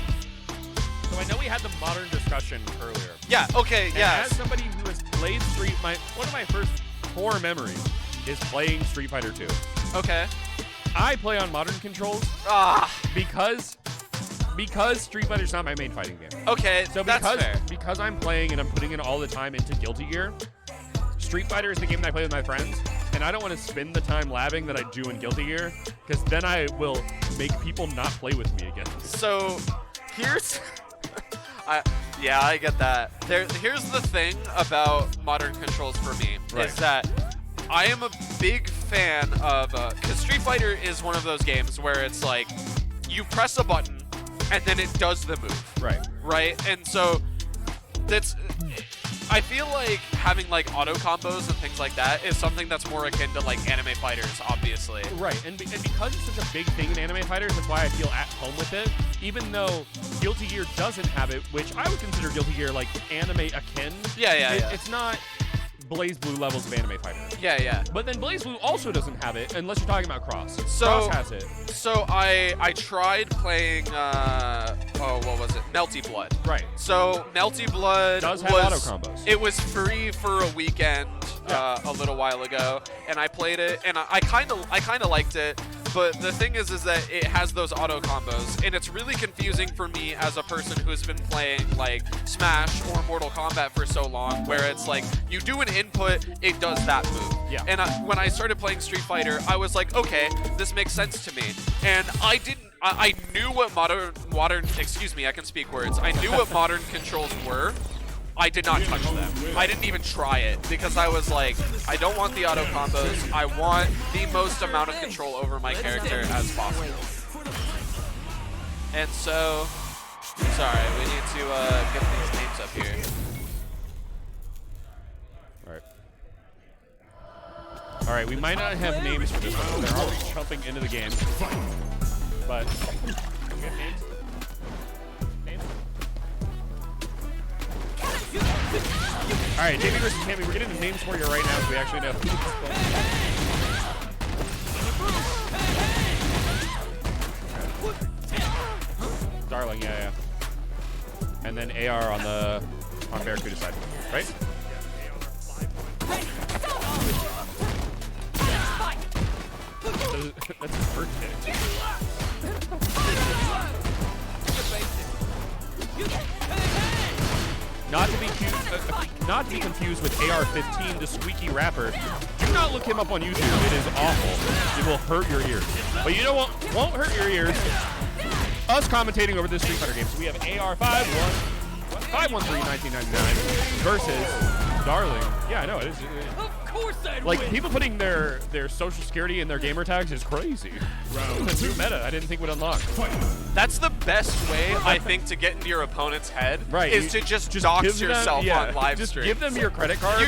So I know we had the modern discussion earlier. Yeah. Okay. Yeah. As somebody who has played one of my first core memories is playing Street Fighter 2. Okay. I play on modern controls. Because Street Fighter's not my main fighting game. Okay. So that's fair. because I'm playing and I'm putting in all the time into Guilty Gear, Street Fighter is the game that I play with my friends, and I don't want to spend the time labbing that I do in Guilty Gear, because then I will make people not play with me again. So, here's... yeah, I get that. Here's the thing about modern controls for me, is that I am a big fan of... Because Street Fighter is one of those games where it's like, you press a button, and then it does the move. Right. Right? And so, that's... I feel like having like auto combos and things like that is something that's more akin to like anime fighters, obviously. Right, and because it's such a big thing in anime fighters, that's why I feel at home with it. Even though Guilty Gear doesn't have it, which I would consider Guilty Gear like anime akin. Yeah. It's not Blaze Blue levels of anime fighter. Yeah. But then Blaze Blue also doesn't have it, unless you're talking about Cross. So, Cross has it. So I tried playing what was it? Melty Blood. Right. So Melty Blood does have auto combos. It was free for a weekend a little while ago, and I played it, and I kind of liked it. But the thing is that it has those auto combos, and it's really confusing for me as a person who's been playing like Smash or Mortal Kombat for so long, where it's like you do an input, it does that move. Yeah. And when I started playing Street Fighter, I was like, okay, this makes sense to me. And I knew what excuse me, I can speak words. I knew what modern controls were. I did not touch them. I didn't even try it because I was like, I don't want the auto combos. I want the most amount of control over my character as possible. And so, sorry, we need to get these names up here. All right, we might not have names for this one. They're already jumping into the game. But, we got names? All right, JB versus Tammy. We're getting the names for you right now, so we actually know. Darling, yeah. And then AR on Barracuda side, right? That's his birthday. Not to be confused with AR-15, the squeaky rapper. Do not look him up on YouTube. It is awful. It will hurt your ears. But you know what won't hurt your ears? Us commentating over this Street Fighter game. So we have AR-513-1999 versus Darling. Yeah, I know. It is. Of course I'd like, win. people putting their social security in their gamer tags is crazy. It's a new meta I didn't think would unlock. That's the best way, I think, to get into your opponent's head. Right. Is to just dox yourself on live just stream. Give them your credit card. You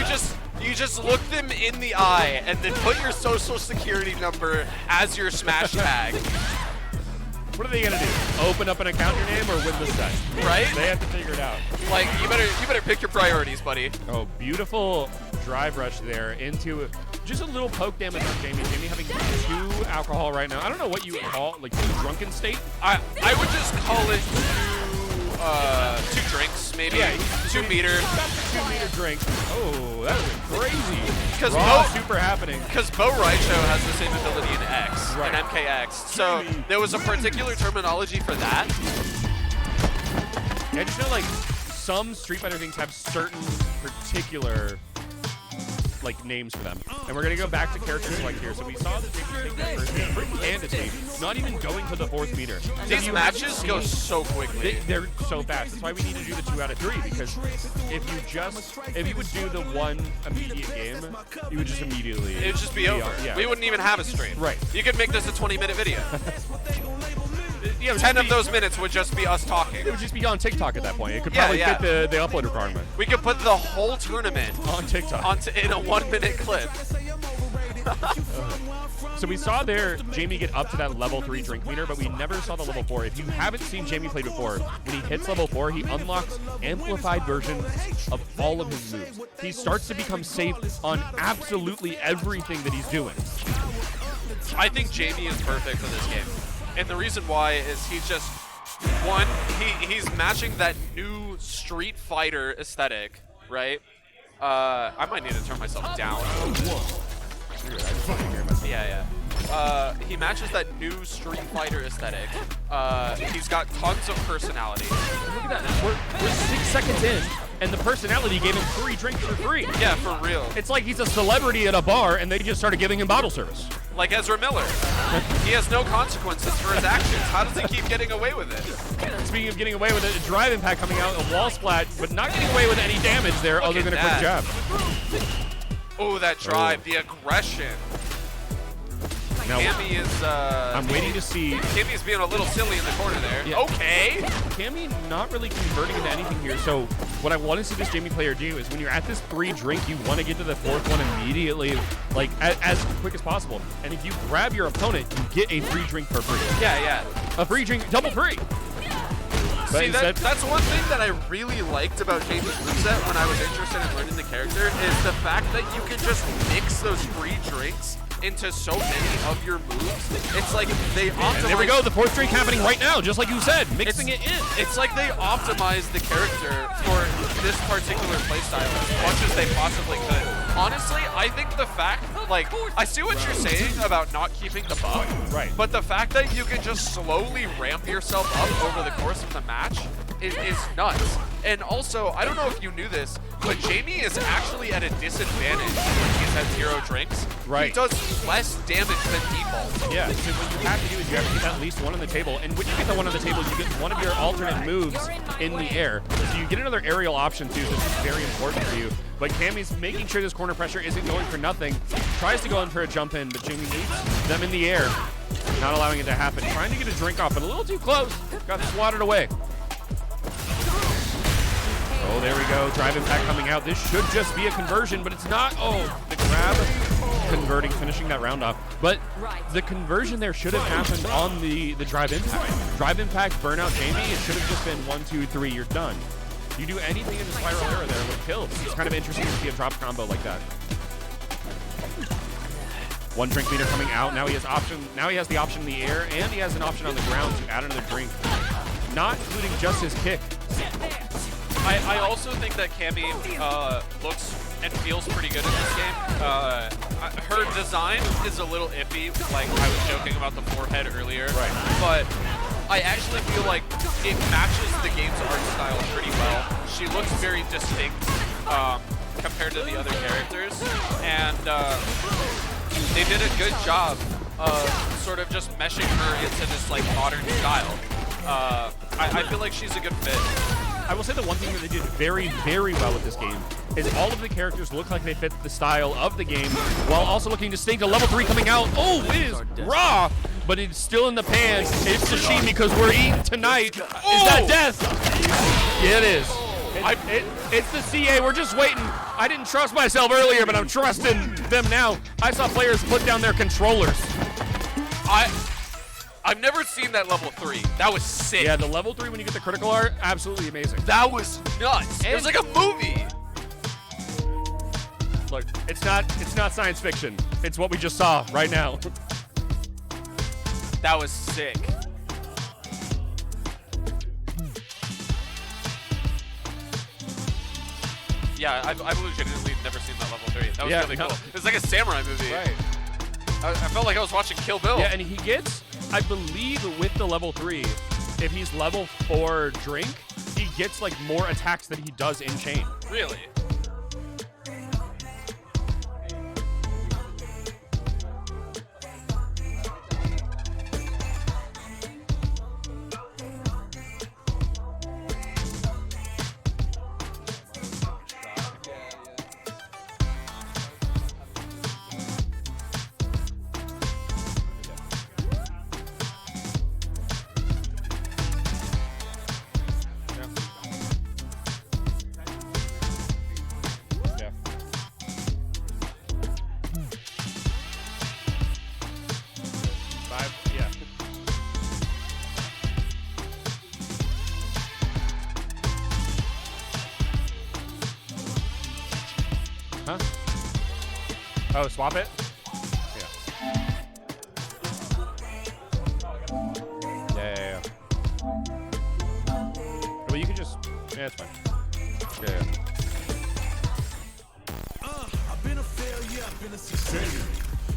just look them in the eye and then put your social security number as your Smash tag. What are they gonna do? Open up an account in your name or win the set? Right? They have to figure it out. Like, you better pick your priorities, buddy. Oh, beautiful drive rush there into just a little poke damage on Jamie. Jamie having 2 alcohol right now. I don't know what you would call like 2 drunken state. I would just call it 2 drinks, maybe. Yeah, 2 meter. Got the 2 meter drink. Oh, that was crazy. Because super happening. Because Bo Raicho has the same ability in X, right. in MKX. So there was a particular terminology for that. Yeah, I just know like some Street Fighter things have certain particular like names for them. And we're gonna go back to character select here. So we saw that they take that first game pretty candidly, not even going to the 4th meter. These matches go so quickly. They're so fast. That's why we need to do the 2 out of 3, because if you would do the 1 immediate game, you would just immediately it would just be over. Yeah. We wouldn't even have a stream. Right. You could make this a 20-minute video. Yeah, 10 of those minutes would just be us talking. It would just be on TikTok at that point. It could probably fit the upload requirement. We could put the whole tournament on TikTok in a 1-minute clip. So we saw there Jamie get up to that level 3 drink meter, but we never saw the level 4. If you haven't seen Jamie play before, when he hits level 4, he unlocks amplified versions of all of his moves. He starts to become safe on absolutely everything that he's doing. I think Jamie is perfect for this game. And the reason why is he's just, one, he's matching that new Street Fighter aesthetic, right? I might need to turn myself down. Yeah. He matches that new Street Fighter aesthetic. He's got tons of personality. Look at that. We're 6 seconds in, and the personality gave him 3 drinks for free. Yeah, for real. It's like he's a celebrity at a bar, and they just started giving him bottle service. Like Ezra Miller. He has no consequences for his actions. How does he keep getting away with it? Speaking of getting away with it, a drive impact coming out, a wall splat, but not getting away with any damage there other than a quick jab. Oh, that drive, the aggression. Now, Cammy is, I'm waiting to see. Cammy is being a little silly in the corner there. Yeah. Okay. Cammy not really converting into anything here. So what I want to see this Jamie player do is when you're at this 3 drink, you want to get to the 4th one immediately, like as quick as possible. And if you grab your opponent, you get a free drink for free. Yeah. A free drink, double free. See, that's one thing that I really liked about Jamie's moveset when I was interested in learning the character is the fact that you can just mix those free drinks into so many of your moves. It's like they optimize. And there we go, the 4th drink happening right now, just like you said, mixing it in. It's like they optimize the character for this particular playstyle as much as they possibly could. Honestly, I think the fact, like, I see what you're saying about not keeping the buff, right? But the fact that you can just slowly ramp yourself up over the course of the match is nuts. And also, I don't know if you knew this, but Jamie is actually at a disadvantage when he's had 0 drinks. Right. He does less damage than default. Yeah, so what you have to do is you have to get at least 1 on the table. And when you get the 1 on the table, you get one of your alternate moves in the air. So you get another aerial option too, so this is very important for you. But Cammy's making sure this corner pressure isn't going for nothing. Tries to go in for a jump in, but Jamie meets them in the air, not allowing it to happen. Trying to get a drink off, but a little too close. Got swatted away. Oh, there we go. Drive impact coming out. This should just be a conversion, but it's not. Oh, the grab converting, finishing that round off. But the conversion there should have happened on the drive impact. Drive impact, burnout Jamie, it should have just been 1, 2, 3, you're done. You do anything in the spiral era there with kills. It's kind of interesting to see a drop combo like that. 1 drink meter coming out. Now he has option. Now he has the option in the air, and he has an option on the ground to add another drink, not including just his kick. I also think that Cammy looks and feels pretty good in this game. Her design is a little iffy, like I was joking about the forehead earlier. Right. But I actually feel like it matches the game's art style pretty well. She looks very distinct compared to the other characters. And they did a good job of sort of just meshing her into this like modern style. I feel like she's a good fit. I will say the one thing that they did very, very well with this game is all of the characters look like they fit the style of the game while also looking distinct. A level 3 coming out. Oh, it is raw, but it's still in the pan. It's sashimi because we're eating tonight. Oh! Is that death? Yeah, it is. It's the CA. We're just waiting. I didn't trust myself earlier, but I'm trusting them now. I saw players put down their controllers. I've never seen that level 3. That was sick. Yeah, the level 3 when you get the critical art, absolutely amazing. That was nuts. It was like a movie. Look, it's not science fiction. It's what we just saw right now. That was sick. Yeah, I've legitimately never seen that level 3. That was really cool. It was like a samurai movie. Right. I felt like I was watching Kill Bill. Yeah, and he gets, I believe with the level 3, if he's level 4 drink, he gets like more attacks than he does in chain. Really? Oh, swap it? Yeah. Well, you could just... Yeah, it's fine. Yeah. I've been a failure, I've been a success.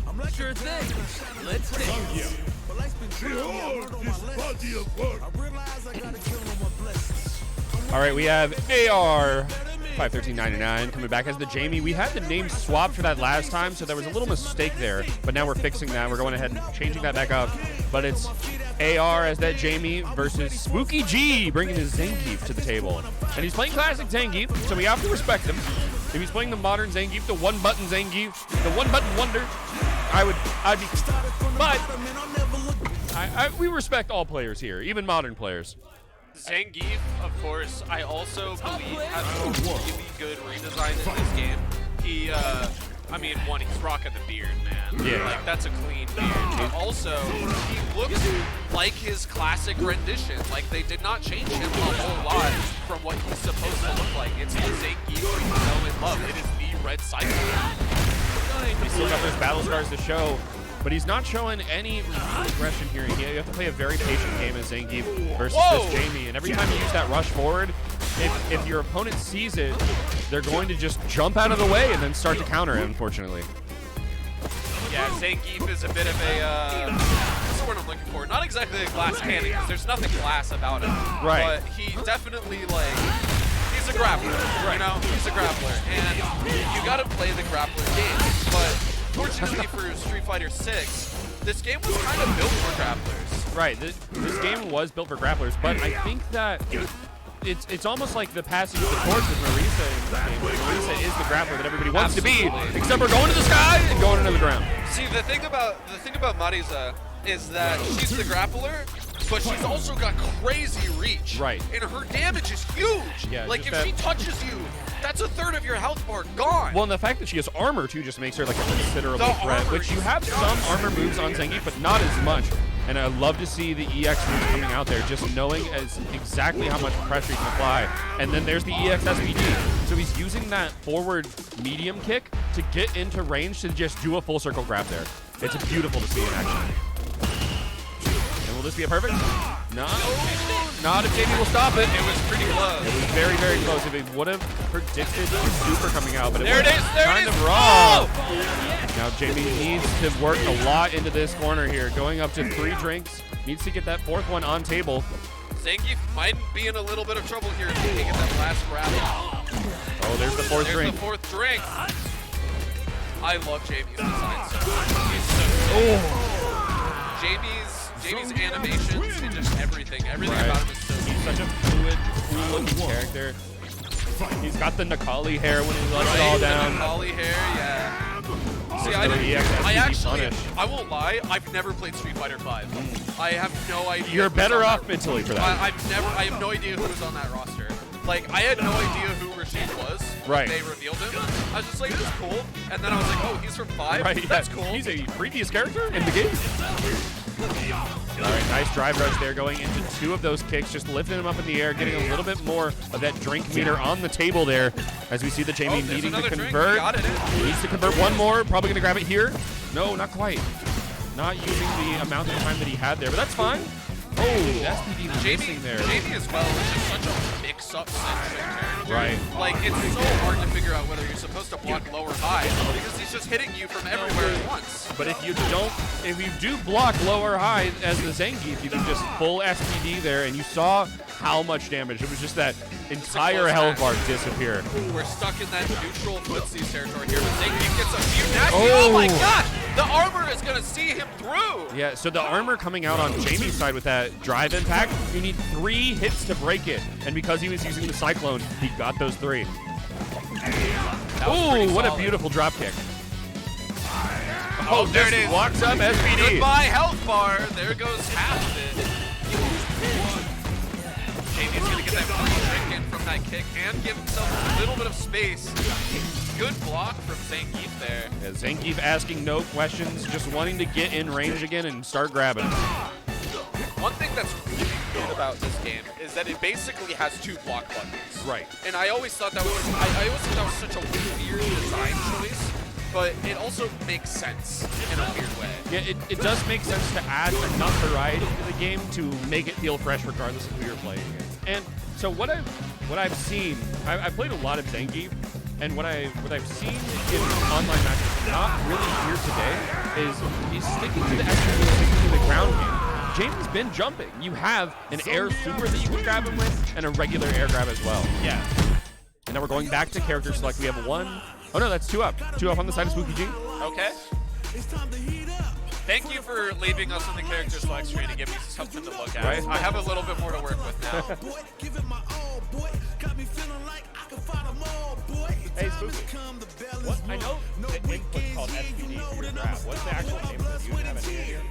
I'm like sure thing. Let's dance. But life's been true. I learned all my lessons. I realize I gotta kill all my blessings. All right, we have AR 513.99 coming back as the Jamie. We had the name swapped for that last time, so there was a little mistake there, but now we're fixing that. We're going ahead and changing that back up. But it's AR as that Jamie versus Spooky G, bringing his Zangief to the table. And he's playing classic Zangief, so we have to respect him. If he's playing the modern Zangief, the one-button Zangief, the one-button wonder, I'd be, but we respect all players here, even modern players. Zangief, of course, I also believe has a really good redesign in this game. He, I mean, one, he's rocking the beard, man. Yeah. Like, that's a clean beard. But also, he looks like his classic rendition. Like, they did not change him a whole lot from what he's supposed to look like. It's the Zangief we know and love. It is the red cycle. He's still got those battle scars to show, but he's not showing any regression here. You have to play a very patient game as Zangief versus this Jamie, and every time you use that rush forward, if your opponent sees it, they're going to just jump out of the way and then start to counter it, unfortunately. Yeah, Zangief is a bit of a, what's the word I'm looking for? Not exactly a glass cannon, because there's nothing glass about him. Right. But he definitely, like, he's a grappler, you know? He's a grappler, and you gotta play the grappler game. But fortunately for Street Fighter 6, this game was kind of built for grapplers. Right, this game was built for grapplers, but I think that it's almost like the passing of the torch with Marisa in this game. Marisa is the grappler that everybody wants to be, except for going to the sky and going into the ground. See, the thing about Marisa is that she's the grappler, but she's also got crazy reach. Right. And her damage is huge. Yeah, like, if she touches you, that's a third of your health bar gone. Well, and the fact that she has armor, too, just makes her like a considerable threat, which you have some armor moves on Zangief, but not as much. And I love to see the EX moves coming out there, just knowing exactly how much pressure he can apply. And then there's the EX SPD. So he's using that forward medium kick to get into range to just do a full circle grab there. It's beautiful to see in action. And will this be a perfect? No. Not if Jamie will stop it. It was pretty close. It was very, very close. If he would have predicted the super coming out, but it was kind of raw. Now Jamie needs to work a lot into this corner here. Going up to 3 drinks. Needs to get that 4th one on table. Zangief might be in a little bit of trouble here if he can get that last grab. Oh, there's the 4th drink. There's the 4th drink. I love Jamie's design so much. He's so good. Jamie's animations and just everything about him is so good. He's such a fluid, cool-looking character. He's got the Nakali hair when he lets it all down. The Nakali hair, yeah. See, I won't lie, I've never played Street Fighter 5. I have no idea. You're better off mentally for that. I have no idea who was on that roster. Like, I had no idea who Rashid was when they revealed him. I was just like, this is cool. And then I was like, oh, he's from 5? Right, That's cool. He's a previous character in the game. All right, nice drive rush there, going into 2 of those kicks, just lifting him up in the air, getting a little bit more of that drink meter on the table there, as we see the Jamie needing to convert. He needs to convert 1 more, probably going to grab it here. No, not quite. Not using the amount of time that he had there, but that's fine. Oh, SPD missing there. Jamie as well is just such a mix-up centric character. Right. Like, it's so hard to figure out whether you're supposed to block low or high, because he's just hitting you from everywhere at once. But if you do block low or high as the Zangief, you can just full SPD there, and you saw how much damage. It was just that entire health bar disappear. We're stuck in that neutral footsies territory here, but Zangief gets a few nasty. Oh my gosh! The armor is going to see him through! Yeah, so the armor coming out on Jamie's side with that drive impact, you need 3 hits to break it. And because he was using the Cyclone, he got those 3. Ooh, what a beautiful drop kick. Oh, there it is. Walks up SPD. Goodbye, health bar. There goes half of it. Jamie's going to get that free drink in from that kick and give himself a little bit of space. Good block from Zangief there. Yeah, Zangief asking no questions, just wanting to get in range again and start grabbing. One thing that's really good about this game is that it basically has 2 block buttons. Right. And I always thought that was such a weird design choice but it also makes sense in a weird way. Yeah, it does make sense to add enough variety to the game to make it feel fresh regardless of who you're playing against. And so what I've seen, I've played a lot of Zengi, and what I've seen in online matches, not really here today, is he's sticking to the extra, sticking to the ground game. James has been jumping. You have an air super that you can grab him with, and a regular air grab as well. Yeah. And now we're going back to character select. We have one. Oh no, that's 2 up. 2 up on the side of Spooky G. Okay. Thank you for leaving us on the character select screen to give me something to look at. Right. I have a little bit more to work with now. Hey, Spooky. What? I know the input's called SPD for your grab. What's the actual name of it? You have any idea?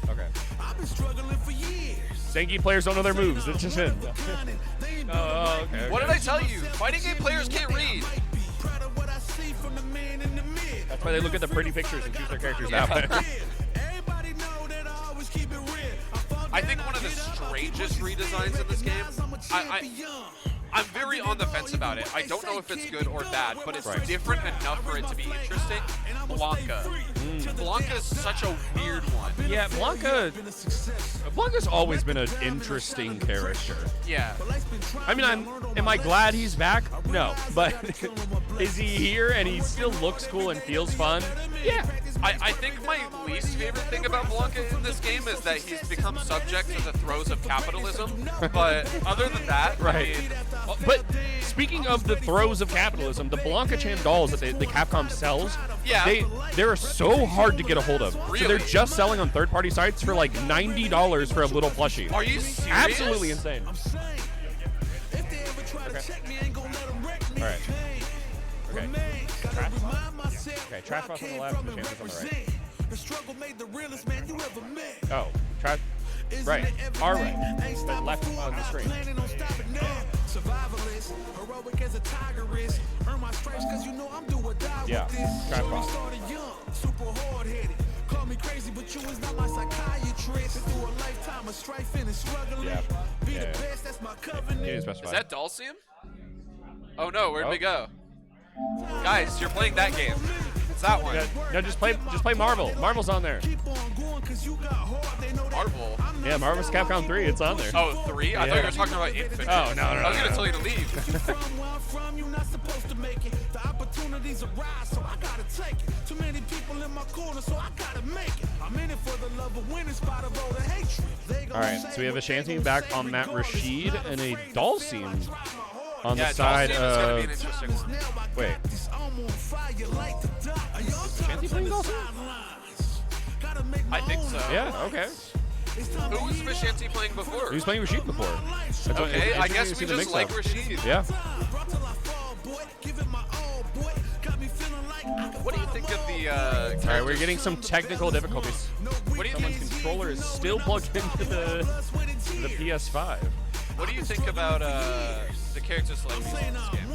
Okay. Zengi players don't know their moves. It's just in. Oh, okay. What did I tell you? Fighting game players can't read. That's why they look at the pretty pictures and choose their characters out. I think one of the strangest redesigns in this game, I'm very on the fence about it. I don't know if it's good or bad, but it's different enough for it to be interesting. Blanca. Blanca is such a weird one. Yeah, Blanca's always been an interesting character. Yeah. I mean, am I glad he's back? No, but is he here and he still looks cool and feels fun? Yeah. I think my least favorite thing about Blanca in this game is that he's become subject to the throes of capitalism. But other than that, right. I mean, but speaking of the throes of capitalism, the Blanca Chan dolls that the Capcom sells, they're so hard to get a hold of. Really? So they're just selling on third-party sites for like $90 for a little plushie. Are you serious? Absolutely insane. Okay. All right. Okay. Okay, trash box on the left, the champions on the right. Oh, trash. Right. Our right. But left on the screen. Yeah. Trash box. Call me crazy, but you is not my psychiatrist. Through a lifetime of strife and struggling. Yeah. Be the best, that's my covenant. Is that Dulcium? Oh no, where'd we go? Guys, you're playing that game. It's that one. No, just play Marvel. Marvel's on there. Marvel? Yeah, Marvel's Capcom 3. It's on there. Oh, 3? I thought you were talking about Infantry. Oh, no. I was going to tell you to leave. Alright, so we have a Shanty back on Matt Rashid and a Dulcium on the side of... Be an interesting one. Wait. Shanty playing Dulcium? I think so. Yeah, okay. Who was Vishanti playing before? He was playing Rashid before. Okay, I guess we just like Rashid. Yeah. What do you think of the Alright, we're getting some technical difficulties. What do you Someone's think? controller is still plugged into the PS5. What do you think about the character selection in this game?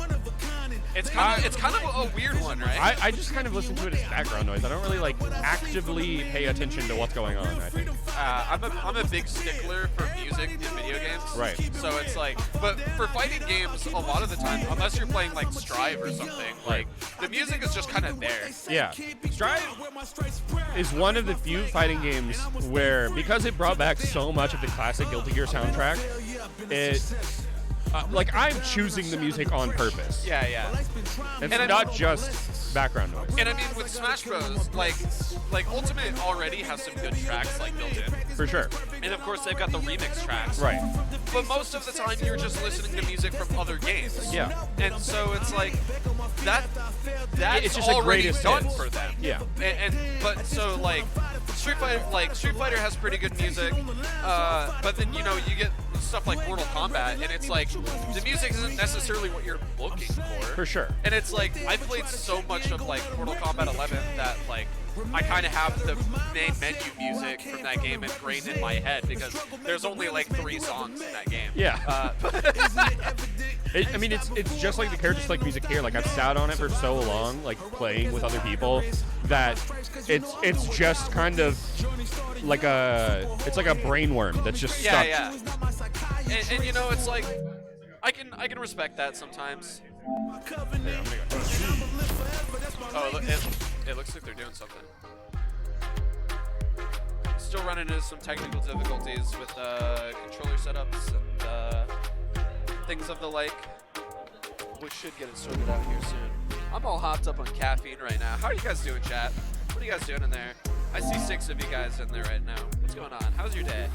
It's kind of a weird one, right? I just kind of listen to it as background noise. I don't really like actively pay attention to what's going on, I think. I'm a big stickler for music in video games. Right. So it's like, but for fighting games, a lot of the time, unless you're playing like Strive or something, like the music is just kind of there. Yeah. Strive is one of the few fighting games where, because it brought back so much of the classic Guilty Gear soundtrack, like I'm choosing the music on purpose. Yeah, yeah. It's not just background noise. And I mean, with Smash Bros, like Ultimate already has some good tracks like built in. For sure. And of course, they've got the remix tracks. Right. But most of the time, you're just listening to music from other games. Yeah. And so it's like that's it's just already greatest done hits for them. Yeah. But so like Street Fighter has pretty good music, but then you get stuff like Mortal Kombat, and it's like the music isn't necessarily what you're looking for. For sure. And it's like I played so much of like Mortal Kombat 11 that like I kind of have the main menu music from that game ingrained in my head because there's only like 3 songs in that game. Yeah. I mean, it's just like the character select music here. Like I've sat on it for so long, like playing with other people, that it's just kind of like a brainworm that's just stuck. Yeah. And it's like I can respect that sometimes. Oh, It looks like they're doing something. Still running into some technical difficulties with controller setups and things of the like. We should get it sorted out here soon. I'm all hopped up on caffeine right now. How are you guys doing, chat? What are you guys doing in there? I see 6 of you guys in there right now. What's going on? How's your day?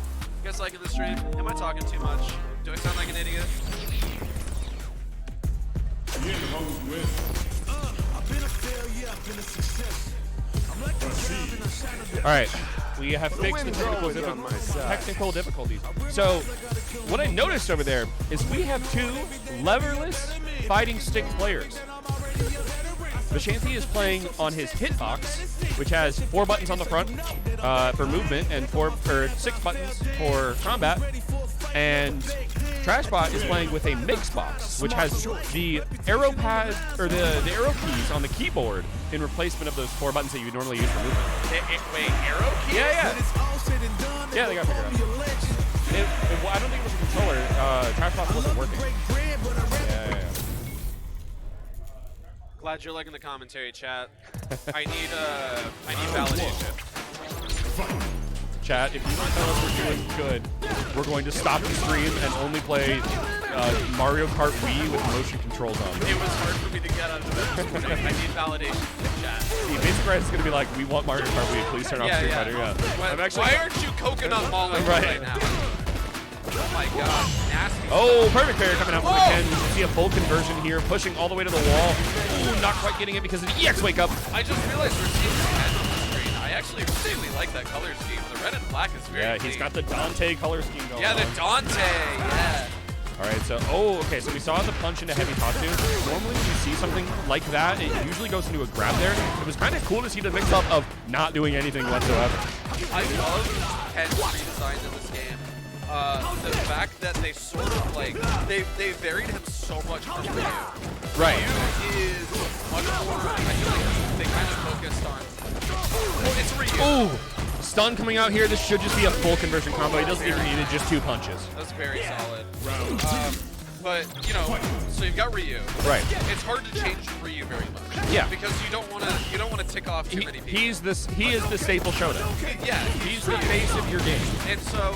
You guys liking the stream? Am I talking too much? Do I sound like an idiot? All right, we have fixed the technical difficulties. So what I noticed over there is we have 2 leverless fighting stick players. Vishanti is playing on his hitbox, which has 4 buttons on the front for movement and 6 buttons for combat. And Trashbot is playing with a mix box, which has the arrow pad or the arrow keys on the keyboard in replacement of those 4 buttons that you would normally use for movement. Wait, arrow keys? Yeah. Yeah, they got figured out. I don't think it was a controller. Trashbot wasn't working. Yeah. Glad you're liking the commentary, chat. I need validation. Chat, if you don't tell us we're doing good, we're going to stop the stream and only play Mario Kart Wii with motion controls on. It was hard for me to get out of bed. I need validation from chat. The basic right is going to be like, we want Mario Kart Wii. Please turn off Street Fighter. Yeah. Why aren't you coconut malling right now? Oh my god, nasty. Oh, perfect parry coming out from the Ken. You can see a full conversion here, pushing all the way to the wall. Ooh, not quite getting it because of the EX wake up. I just realized we're seeing the Ken on the screen. I actually really like that color scheme. The red and black is very he's got the Dante color scheme going on. Yeah, the Dante, yeah. All right, so, okay, so we saw the punch into heavy Tatsu. Normally when you see something like that, it usually goes into a grab there. It was kind of cool to see the mix-up of not doing anything whatsoever. I love Ken's redesign in this game. The fact that they sort of like, they varied him so much from Ryu. Right. Ryu is much more, I feel like they kind of focused on, well, it's Ryu. Ooh, stun coming out here. This should just be a full conversion combo. He doesn't even need it, just 2 punches. That's very solid. But, you know, so you've got Ryu. Right. It's hard to change Ryu very much. Yeah. Because you don't want to tick off too many people. He is the staple showdown. Yeah. He's the face of your game. And so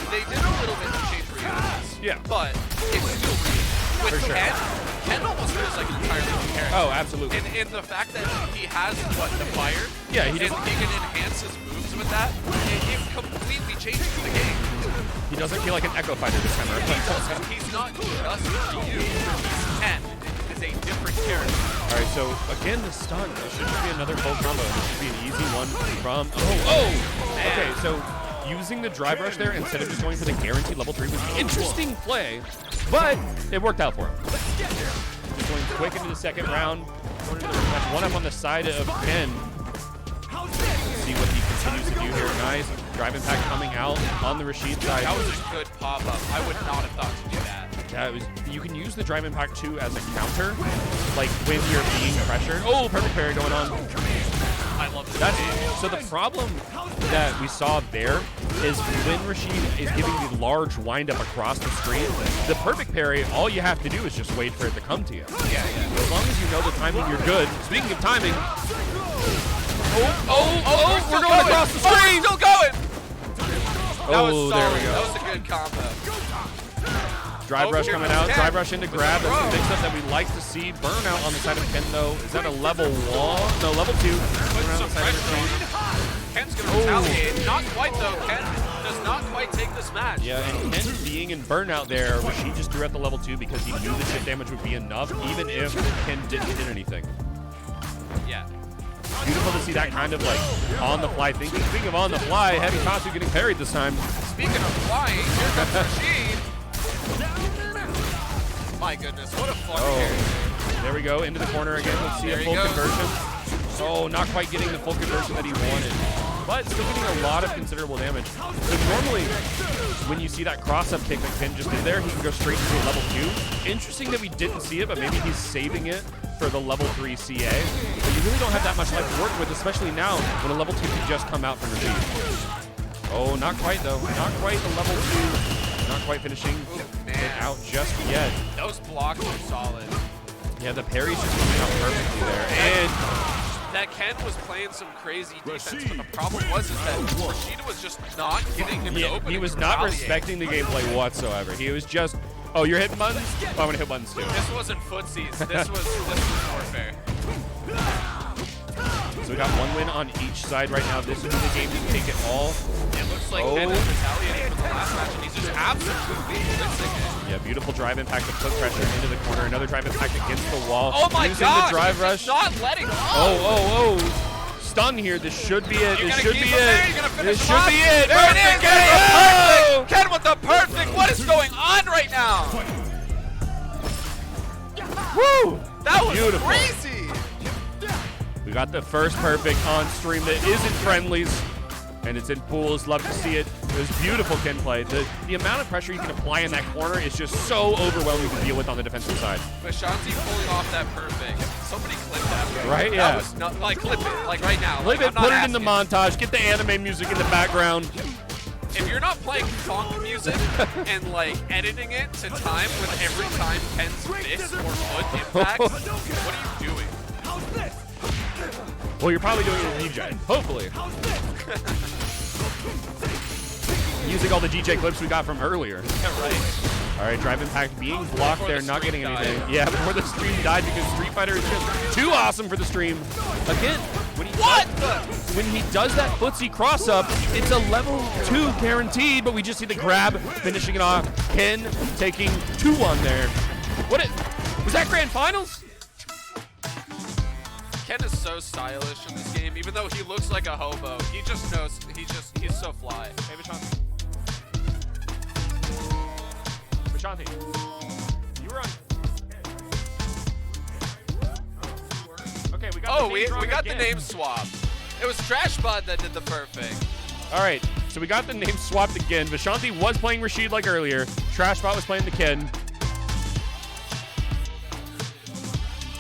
they did a little bit to change Ryu. Yeah. But it's still Ryu. With Ken almost feels like an entirely new character. Oh, absolutely. And the fact that he has, the fire? Yeah, he can enhance his moves with that. It completely changes the game. He doesn't feel like an Echo Fighter this time around. He's not just Ryu. He's Ken. Is a different character. All right, so again, the stun. This should just be another full combo. This should be an easy one from. Okay, so using the drive rush there instead of just going for the guaranteed level 3 was an interesting play, but it worked out for him. Just going quick into the second round. One up on the side of Ken. See what he continues to do here. Nice drive impact coming out on the Rashid side. That was a good pop-up. I would not have thought to do that. Yeah, you can use the drive impact too as a counter, like when you're being pressured. Oh, perfect parry going on. I love that. So the problem that we saw there is when Rashid is giving the large windup across the screen, the perfect parry, all you have to do is just wait for it to come to you. Yeah. As long as you know the timing, you're good. Speaking of timing, we're going across the screen. Still going. That was solid. There we go. That was a good combo. Drive rush coming out. Drive rush into grab. That's the mix-up that we like to see. Burnout on the side of Ken, though. Is that a level 1? No, level 2. Ken's going to retaliate. Not quite, though. Ken does not quite take this match. Yeah, and Ken being in burnout there, Rashid just threw at the level 2 because he knew the chip damage would be enough, even if Ken didn't hit anything. Yeah. Beautiful to see that kind of like on-the-fly thinking. Speaking of on-the-fly, Heavy Tatsu getting parried this time. Speaking of flying, here comes Rashid. My goodness, what a fun parry. There we go, into the corner again. Let's see a full conversion. Oh, not quite getting the full conversion that he wanted, but still getting a lot of considerable damage. So normally, when you see that cross-up kick that Ken just did there, he can go straight into a level 2. Interesting that we didn't see it, but maybe he's saving it for the level 3 CA. But you really don't have that much life to work with, especially now when a level 2 can just come out from Rashid. Oh, not quite though. Not quite the level 2. Not quite finishing it out just yet. Those blocks are solid. Yeah, the parry's just coming out perfectly there. And that Ken was playing some crazy defense, but the problem was is that Rashida was just not getting him an opening. He was to not retaliate. respecting the gameplay whatsoever. He was just, oh, you're hitting buttons? Oh, I'm going to hit buttons too. This wasn't footsies. This was warfare. So we got one win on each side right now. This would be the game to take it all. It looks like Ken is retaliating from the last match, and he's just absolutely blitzing it. Yeah, beautiful drive impact to put pressure into the corner. Another drive impact against the wall. Oh my Using God! the drive He's rush. just not letting go. Oh. Stun here. This should be it. This should be it. This should be it. There it is. Perfect. Ken with the perfect. What is going on right now? Woo! That was Beautiful. crazy. We got the first perfect on stream that isn't friendlies, and it's in pools. Love to see it. It was beautiful Ken play. The amount of pressure you can apply in that corner is just so overwhelming to deal with on the defensive side. But Shanti pulling off that perfect. Somebody clip that. Right, That yeah. was not, like, clip it. Like, right now. Clip Like, it, I'm put not it in the montage, get the anime music in the background. If you're not playing funk music and, like, editing it to time with every time Ken's fist or foot impacts, what are you doing? Well, you're probably doing it with DJ, hopefully. Using all the DJ clips we got from earlier. Yeah, right. All right, drive impact being blocked there, not getting anything. Yeah, before the stream died because Street Fighter is just too awesome for the stream. Again, when he does that footsie cross up, it's a level 2 guaranteed, but we just see the grab finishing it off. Ken taking 2-1 there. Was that grand finals? Ken is so stylish in this game, even though he looks like a hobo. He just knows, he's so fly. Hey, Vishanti. Vishanti, you were on. Okay, we got Oh, we got the name swap. It was Trashbot that did the perfect. All right, so we got the name swapped again. Vishanti was playing Rashid like earlier. Trashbot was playing the Ken.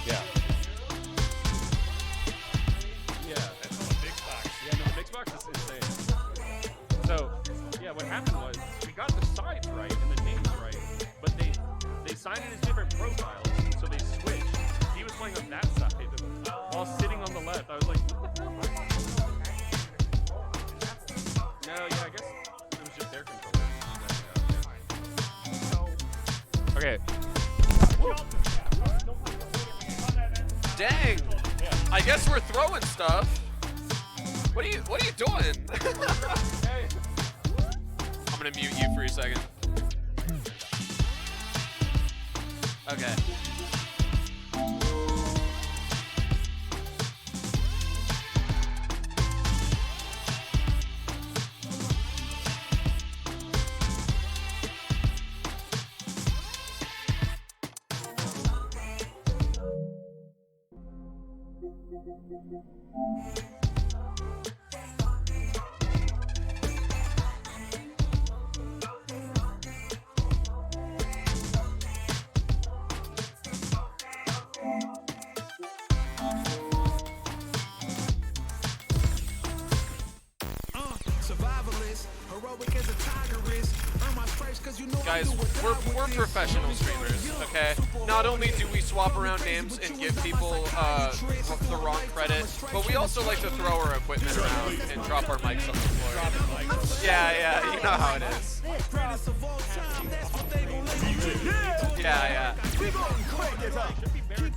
Yeah. That's on the big box. Yeah, no, the big box is insane. So, yeah, what happened was we got the sides right and the names right, but they signed it as different profiles, so they switched. He was playing on that side while sitting on the left. I was like, what the hell? No, yeah, I guess it was just their controller. Okay. Dang. I guess we're throwing stuff. What are you doing? I'm gonna mute you for a second. Okay. Guys, we're professional streamers, okay? Not only do we swap around names and give people the wrong credit, but we also like to throw our equipment around and drop our mics on the floor. Yeah, you know how it is. Yeah. Should be better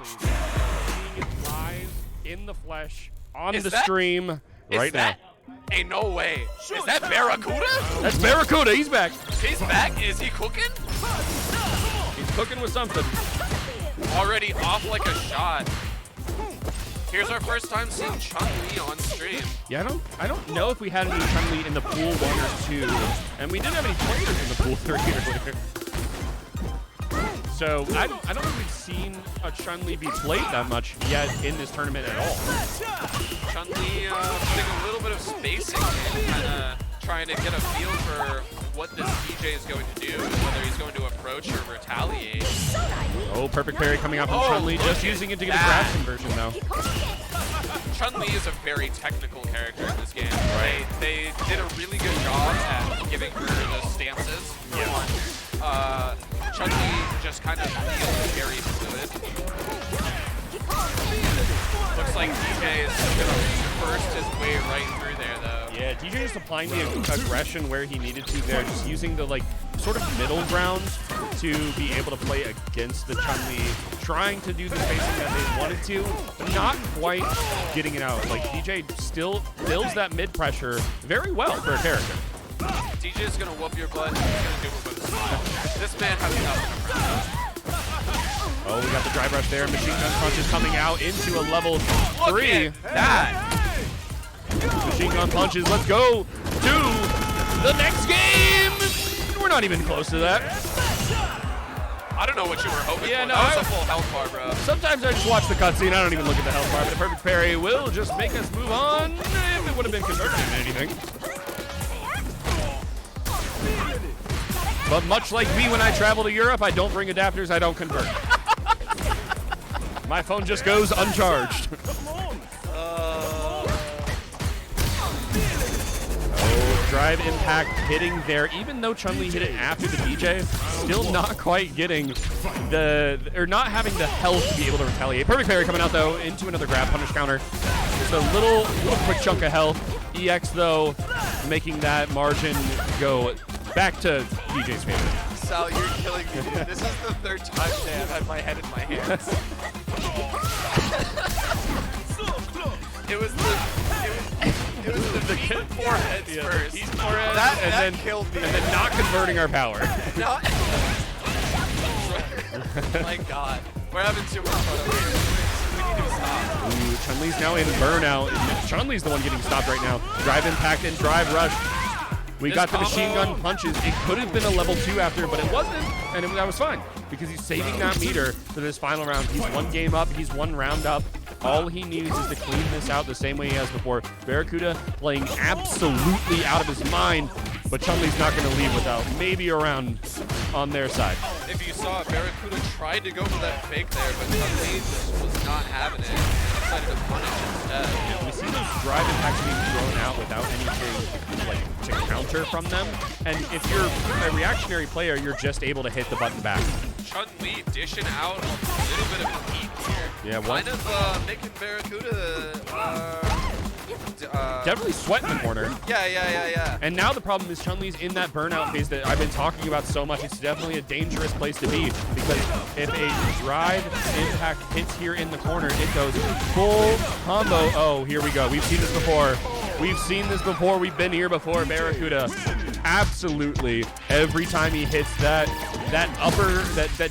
seeing it live in the flesh on the stream right now. Ain't no way. Is that Barracuda? That's Barracuda. He's back. He's back? Is he cooking? He's cooking with something. Already off like a shot. Here's our first time seeing Chun-Li on stream. Yeah, I don't know if we had any Chun-Li in the pool 1 or 2, and we didn't have any players in the pool 3 earlier. So I don't think we've seen a Chun-Li be played that much yet in this tournament at all. Chun-Li putting a little bit of spacing in, kind of trying to get a feel for what this DJ is going to do, whether he's going to approach or retaliate. Oh, perfect parry coming out from Chun-Li, just using it to get a grab conversion though. Chun-Li is a very technical character in this game. Right. They did a really good job at giving her the stances. Chun-Li just kind of feels very fluid. Looks like DJ is going to burst his way right through there, though. Yeah, DJ is applying the aggression where he needed to there, just using the like sort of middle ground to be able to play against the Chun-Li, trying to do the spacing that they wanted to, but not quite getting it out. Like DJ still builds that mid pressure very well for a character. DJ is going to whoop your butt. He's going to do it with a smile. This man has nothing. Oh, we got the drive rush there. Machine gun punches coming out into a level 3. Look at that. Machine gun punches. Let's go to the next game. We're not even close to that. I don't know what you were hoping Yeah, for. no, That was a full health bar, bro. Sometimes I just watch the cutscene. I don't even look at the health bar. But the perfect parry will just make us move on if it would have been converted into anything. But much like me when I travel to Europe, I don't bring adapters, I don't convert. My phone just goes uncharged. Oh, drive impact hitting there. Even though Chun-Li hit it after the DJ, still not quite getting or not having the health to be able to retaliate. Perfect parry coming out though into another grab punish counter. Just a little quick chunk of health. EX though, making that margin go back to DJ's favor. Sal, you're killing me, dude. This is the third time today I've had my head in my hands. It was the foreheads first. He's forehead, That killed me. And then not converting our power. No. My God. We're having too much fun over here. We need to stop. Ooh, Chun-Li's now in burnout. Chun-Li's the one getting stopped right now. Drive impact and drive rush. We got the machine gun punches. It could have been a level 2 after, but it wasn't, and that was fine because he's saving that meter for this final round. He's 1 game up. He's 1 round up. All he needs is to clean this out the same way he has before. Barracuda playing absolutely out of his mind, but Chun-Li's not going to leave without maybe a round on their side. If you saw, Barracuda tried to go for that fake there, but Chun-Li just was not having it. He decided to punish instead. Yeah, we see those drive impacts being thrown out without anything like to counter from them. And if you're a reactionary player, you're just able to hit the button back. Chun-Li dishing out a little bit of heat here. Yeah, what? Kind of making Barracuda definitely sweat in the corner. Yeah. And now the problem is Chun-Li's in that burnout phase that I've been talking about so much. It's definitely a dangerous place to be because if a drive impact hits here in the corner, it goes full combo. Oh, here we go. We've seen this before. We've been here before. Barracuda, absolutely. Every time he hits that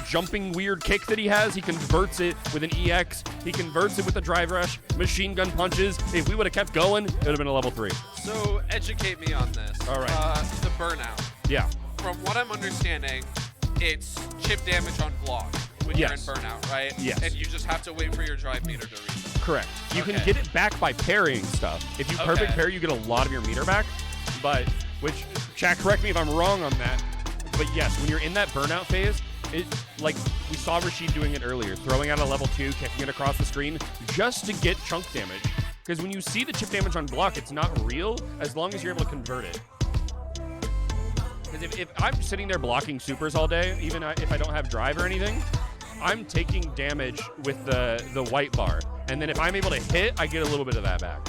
jumping weird kick that he has, he converts it with an EX. He converts it with a drive rush, machine gun punches. If we would have kept going, it would have been a level 3. So educate me on this. All right. The burnout. Yeah. From what I'm understanding, it's chip damage on block when you're in burnout, right? Yes. And you just have to wait for your drive meter to reset. Correct. You can get it back by parrying stuff. If you perfect parry, you get a lot of your meter back. But, chat, correct me if I'm wrong on that. But yes, when you're in that burnout phase, like we saw Rashid doing it earlier, throwing out a level 2, kicking it across the screen just to get chunk damage. Because when you see the chip damage on block, it's not real as long as you're able to convert it. Because if I'm sitting there blocking supers all day, even if I don't have drive or anything, I'm taking damage with the white bar. And then if I'm able to hit, I get a little bit of that back.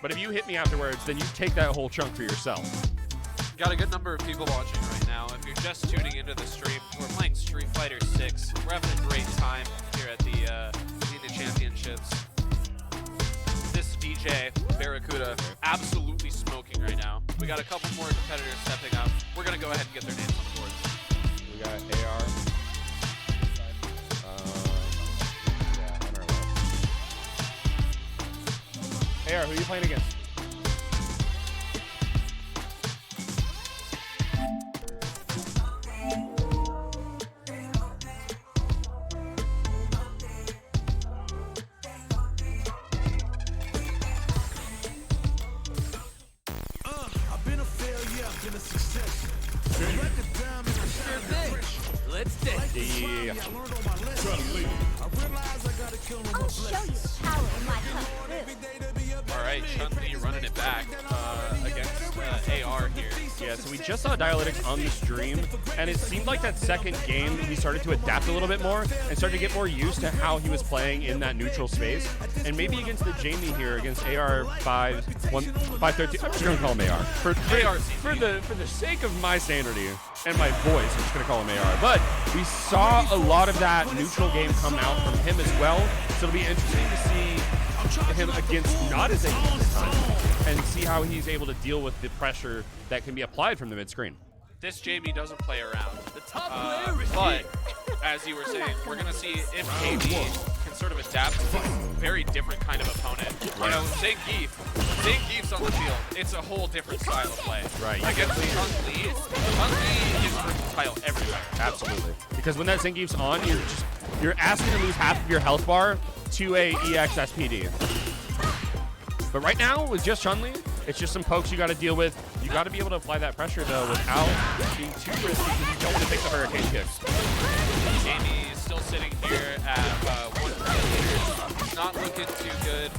But if you hit me afterwards, then you take that whole chunk for yourself. Got a good number of people watching right now. If you're just tuning into the stream, we're playing Street Fighter 6. We're having a great time here at the Arena Championships. This DJ, Barracuda, absolutely smoking right now. We got a couple more competitors stepping up. We're going to go ahead and get their names on the board. We got AR. Yeah, on our left. AR, who are you playing against? Let's take it. Yeah. I'll show you the power of my kung fu. All right, Chun-Li running it back against AR here. Yeah, so we just saw Dialytics on the stream, and it seemed like that second game he started to adapt a little bit more and started to get more used to how he was playing in that neutral space. And maybe against the Jamie here, against AR 513, I'm just going to call him AR. For the sake of my sanity and my voice, I'm just going to call him AR. But we saw a lot of that neutral game come out from him as well, so it'll be interesting to see him against not as Zangief this time and see how he's able to deal with the pressure that can be applied from the mid-screen. This Jamie doesn't play around. But, as you were saying, we're going to see if Jamie can sort of adapt to a very different kind of opponent. You know, Zangief's on the field. It's a whole different style of play. Right. Against Chun-Li is versatile everywhere. Absolutely. Because when that Zangief's on, you're asking to lose half of your health bar to a EX SPD. But right now, with just Chun-Li, it's just some pokes you got to deal with. You got to be able to apply that pressure, though, without being too risky because you don't want to take the hurricane kicks. Jamie is still sitting here at 1 not looking too good.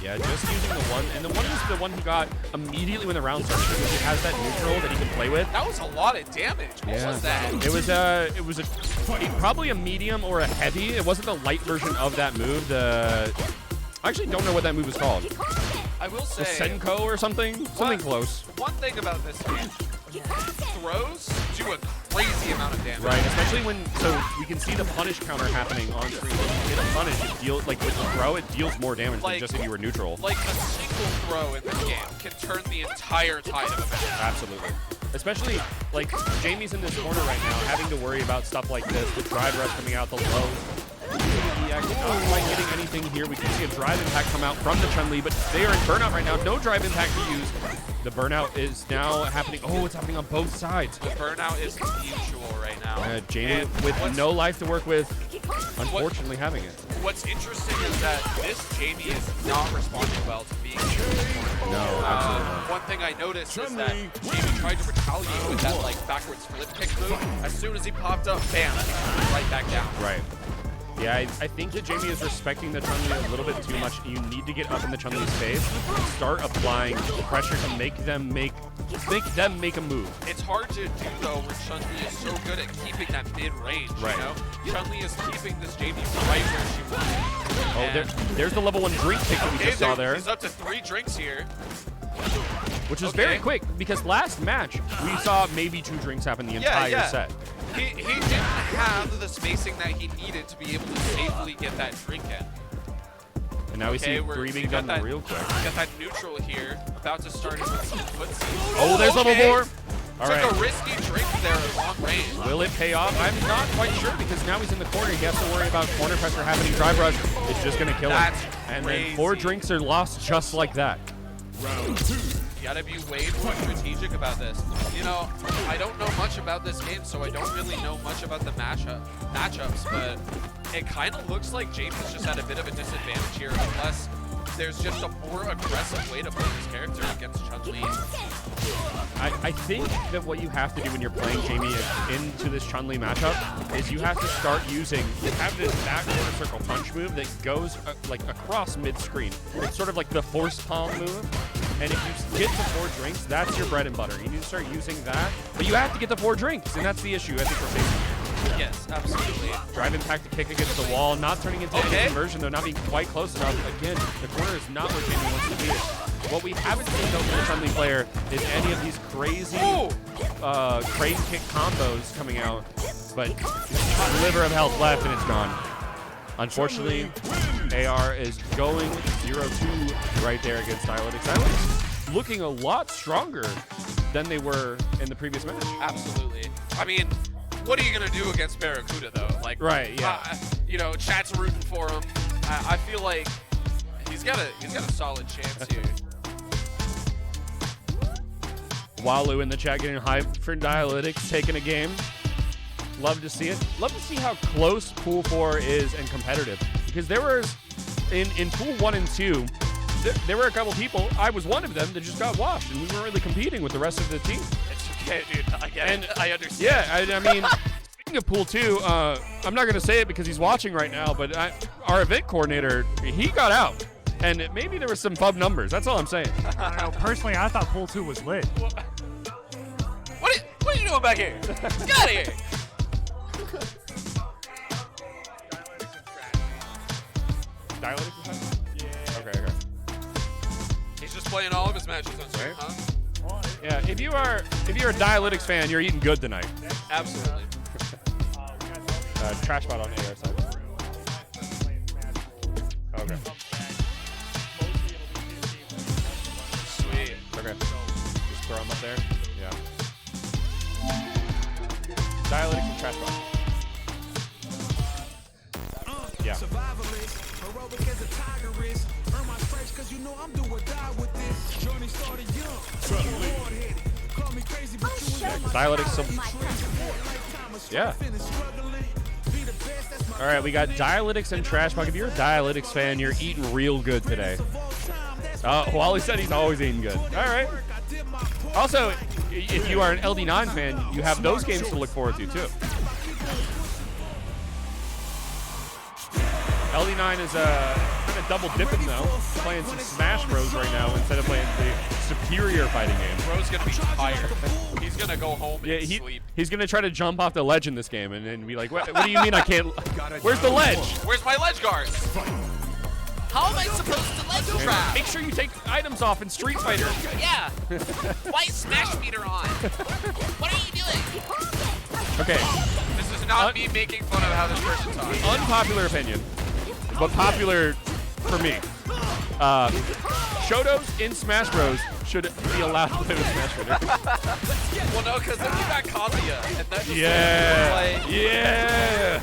Yeah, just using the one. And the one is the one he got immediately when the round started because he has that neutral that he can play with. That was a lot of damage. What was that? It was probably a medium or a heavy. It wasn't the light version of that move. I actually don't know what that move is called. I will say... The Senko or something? Something close. One thing about this game, throws do a crazy amount of damage. Right, especially when... So we can see the punish counter happening on screen. When you hit a punish, it deals... Like, with the throw, it deals more damage than just if you were neutral. Like, a single throw in this game can turn the entire tide of a match. Absolutely. Especially, like, Jamie's in this corner right now, having to worry about stuff like this. The drive rush coming out, the low. He actually not quite getting anything here. We can see a drive impact come out from the Chun-Li, but they are in burnout right now. No drive impact to use. The burnout is now happening. Oh, it's happening on both sides. The burnout is mutual right now. Jamie with no life to work with, unfortunately having it. What's interesting is that this Jamie is not responding well to being in this corner. No, absolutely not. One thing I noticed is that Jamie tried to retaliate with that like backwards flip kick move. As soon as he popped up, bam, right back down. Right. Yeah, I think that Jamie is respecting the Chun-Li a little bit too much. You need to get up in the Chun-Li's face and start applying pressure to make them make a move. It's hard to do though when Chun-Li is so good at keeping that mid-range, right. You know? Chun-Li is keeping this Jamie right where she wants. Oh, there's the level 1 drink kick that we just saw there. He's up to 3 drinks here. Which is very quick, because last match, we saw maybe 2 drinks happen the entire set. He didn't have the spacing that he needed to be able to safely get that drink in. And now we see 3 being done real quick. Got that neutral here, about to start with some footsies. Oh, there's level 4. All right. Took a risky drink there at long range. Will it pay off? I'm not quite sure because now he's in the corner. He has to worry about corner pressure happening. Drive rush. It's just going to kill him. And then 4 drinks are lost just like that. Round 2. You gotta be way more strategic about this. You know, I don't know much about this game, so I don't really know much about the matchups, but it kind of looks like James is just at a bit of a disadvantage here, unless there's just a more aggressive way to play this character against Chun-Li. I think that what you have to do when you're playing Jamie into this Chun-Li matchup is you have to start using, you have this back corner circle punch move that goes like across mid-screen. It's sort of like the force palm move. And if you get the 4 drinks, that's your bread and butter. You need to start using that. But you have to get the 4 drinks, and that's the issue I think we're facing. Yes, absolutely. Drive impact to kick against the wall, not turning into any conversion, though, not being quite close enough. Again, the corner is not where Jamie wants to be. What we haven't seen, though, from the Chun-Li player is any of these crazy crane kick combos coming out. But sliver of health left, and it's gone. Unfortunately, AR is going 0-2 right there against Dialytics. Dialytics looking a lot stronger than they were in the previous match. Absolutely. I mean, what are you going to do against Barracuda, though? Like, right, yeah. You know, chat's rooting for him. I feel like he's got a solid chance here. Walu in the chat getting hyped for Dialytics, taking a game. Love to see it. Love to see how close Pool 4 is and competitive. Because there was, in Pool 1 and 2, there were a couple people, I was one of them, that just got washed, and we weren't really competing with the rest of the team. It's okay, dude. I get it. I understand. Yeah, I mean, speaking of Pool 2, I'm not going to say it because he's watching right now, but our event coordinator, he got out. and maybe there was some pub numbers. That's all I'm saying. I don't know. Personally, I thought pool 2 was lit. What are you doing back here? Get out of here. Dialytics and trash? Yeah. Okay. He's just playing all of his matches on stream, huh? Yeah, if you're a Dialytics fan, you're eating good tonight. Absolutely. Trash spot on AR side. Okay. Sweet. Okay. Just throw them up there. Yeah. Dialytics and trash spot. Yeah. Survivalist, heroic as a tiger is. Earn my stripes 'cause you know I'm do or die with this. Journey started young, hard-headed. Call me crazy, but you ain't Dialytics. Yeah. All right, we got Dialytics and Trash Talk. If you're a Dialytics fan, you're eating real good today. Wally said he's always eating good. All right. Also, if you are an LD9 fan, you have those games to look forward to, too. LD9 is kind of double dipping, though. Playing some Smash Bros right now instead of playing the superior fighting game. Bro's going to be tired. He's going to go home and sleep. He's going to try to jump off the ledge in this game and be like, what do you mean I can't? Where's the ledge? Where's my ledge guard? How am I supposed to ledge trap? Make sure you take items off in Street Fighter. Yeah. Why is Smash Meter on? What are you doing? Okay. This is not me making fun of how this person talks. Unpopular opinion, but popular for me. Shotos in Smash Bros should be allowed to play with Smash Meter. Well, no, because then you got Kazuya. And that's just Yeah.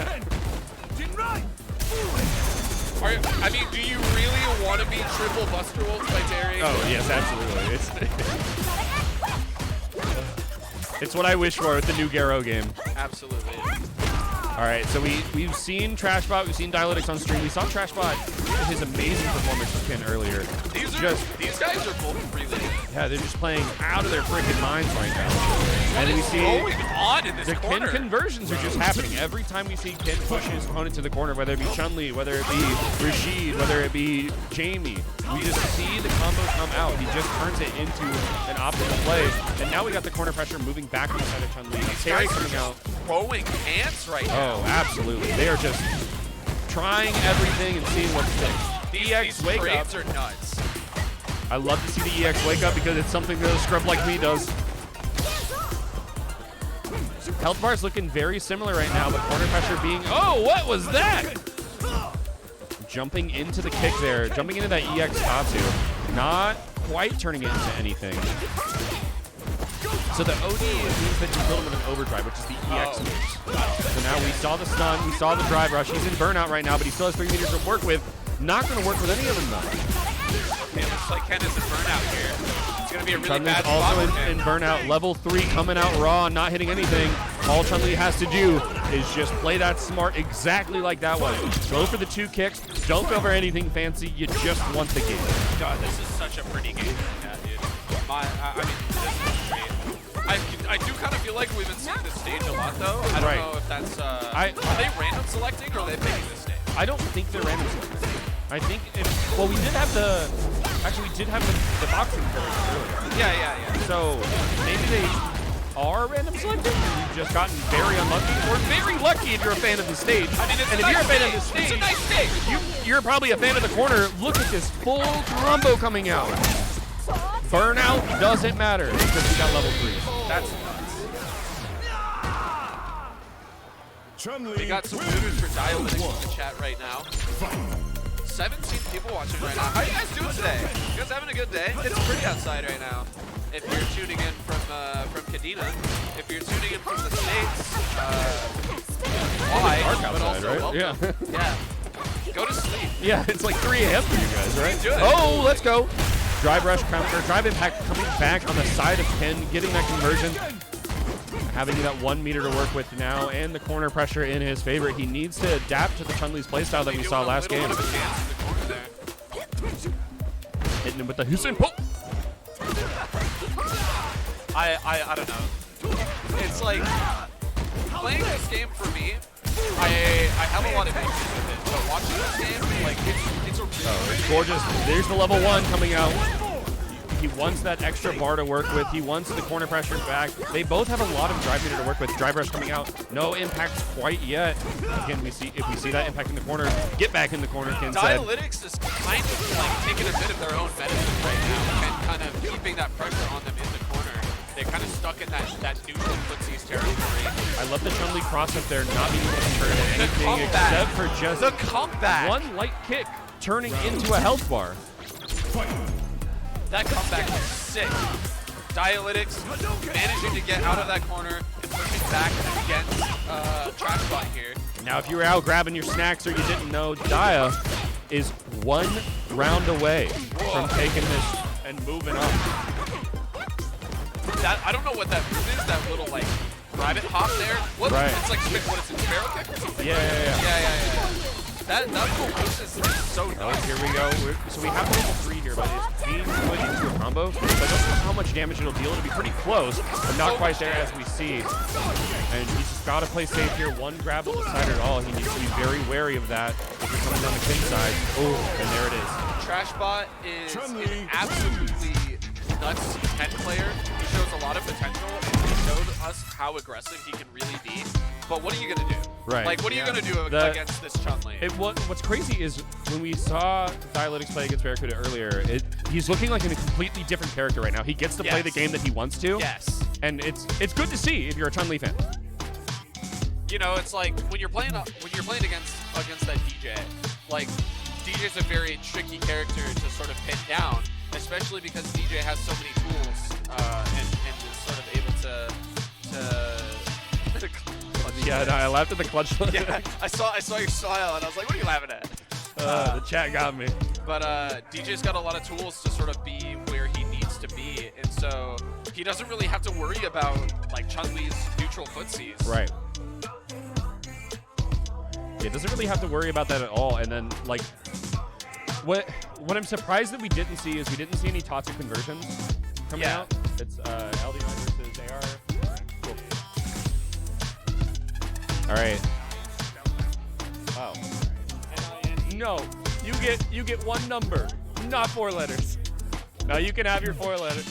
I mean, do you really want to be triple Buster Wolf by Terry? Oh, yes, absolutely. It's what I wish for with the new Garo game. Absolutely. All right, so we've seen Trashbot, we've seen Dialytics on stream. We saw Trashbot his amazing performance with Ken earlier. These guys are both really good. Yeah, they're just playing out of their freaking minds right now. And we see going on in this the corner? Ken conversions are just happening. Every time we see Ken push his opponent to the corner, whether it be Chun-Li, whether it be Rashid, whether it be Jamie, we just see the combo come out. He just turns it into an optimal play. And now we got the corner pressure moving back on the side of Chun-Li. Terry coming out. Throwing hands right now. Oh, absolutely. They are just trying everything and seeing what sticks. These wake up. trades are nuts. I love to see the EX wake up because it's something that a scrub like me does. Health bar is looking very similar right now, but corner pressure being... Oh, what was that? Jumping into the kick there. Jumping into that EX Tatsu. Not quite turning it into anything. So the OD means that you build him with an overdrive, which is the EX moves. So now we saw the stun, we saw the drive rush. He's in burnout right now, but he still has 3 meters to work with. Not going to work with any of them, though. Okay, looks like Ken is in burnout here. It's going to be a really Chun-Li's bad spot also for in burnout. Level 3 coming out raw, not hitting anything. All Chun-Li has to do is just play that smart exactly like that one. Go for the 2 kicks. Don't go for anything fancy. You just want the game. God, this is such a pretty game. Yeah, dude. I mean, this is great. I do kind of feel like we've been seeing this stage a lot, though. I don't know if that's... are they random selecting, or are they picking this stage? I don't think they're random selecting. I think well, we did have the boxing earlier. Yeah. So maybe they are random selecting. You've just gotten very unlucky, or very lucky if you're a fan of the stage. I mean, and if you're a fan of the stage, it's a nice stage. You're probably a fan of the corner. Look at this full combo coming out. Burnout doesn't matter because we got level 3. That's nuts. We got some looters for Dialytics in the chat right now. 17 people watching right now. How are you guys doing today? You guys having a good day? It's pretty outside right now. If you're tuning in from Kadena, if you're tuning in from the States, why? But also right? welcome. Yeah. Go to sleep. Yeah, it's like 3 a.m. for you guys, right? Good. Oh, let's go. Drive rush counter, drive impact coming back on the side of Ken, getting that conversion. Having that 1 meter to work with now, and the corner pressure in his favor. He needs to adapt to the Chun-Li's playstyle that we saw last game. Hitting him with the Hussein pull. I don't know. It's like playing this game for me. I have a lot of issues with it, but watching this game, Like, it's a it's gorgeous. There's the level 1 coming out. He wants that extra bar to work with. He wants the corner pressure back. They both have a lot of drive meter to work with. Drive rush coming out. No impact quite yet. Again, if we see that impact in the corner, get back in the corner, Ken said. Dialytics is kind of like taking a bit of their own medicine right now and kind of keeping that pressure on them in the corner. They're kind of stuck in that neutral footsies territory. I love the Chun-Li cross up there, not being able to turn into anything except for just the comeback. One light kick turning into a health bar. That comeback was sick. Dialytics managing to get out of that corner and pushing back against Trashbot here. Now, if you were out grabbing your snacks or you didn't know, Dia is 1 round away from taking this and moving up. That, I don't know what that move is, that little, like, rabbit hop there. What, right. It's like, what is it, barrel kick or something? Yeah. That little move is so nice. Here we go. So we have level 3 here, but it's being put into a combo. But I don't know how much damage it'll deal. It'll be pretty close, but not quite there as we see. And he's just got to play safe here. 1 grab will decide it all. He needs to be very wary of that if you're coming down the King side. Oh, and there it is. Trashbot is an absolutely nuts 10 player. He shows a lot of potential, and he showed us how aggressive he can really be. But what are you going to do? Right. Like, what are you going to do against this Chun-Li? What's crazy is when we saw Dialytics play against Barracuda earlier, he's looking like a completely different character right now. He gets to play the game that he wants to. Yes. And it's good to see if you're a Chun-Li fan. You know, it's like when you're playing against that DJ, like DJ's a very tricky character to sort of pin down, especially because DJ has so many tools and is sort of able to Yeah, no, I laughed at the clutch. Yeah, I saw your smile and I was like, what are you laughing at? The chat got me. But DJ's got a lot of tools to sort of be where he needs to be, and so he doesn't really have to worry about like Chun-Li's neutral footsies. Right. Yeah, doesn't really have to worry about that at all. And then like, what I'm surprised that we didn't see is we didn't see any Tatsu conversions coming out. It's LD9 versus AR. Cool. All right. Wow. No, you get 1 number, not 4 letters. No, you can have your 4 letters.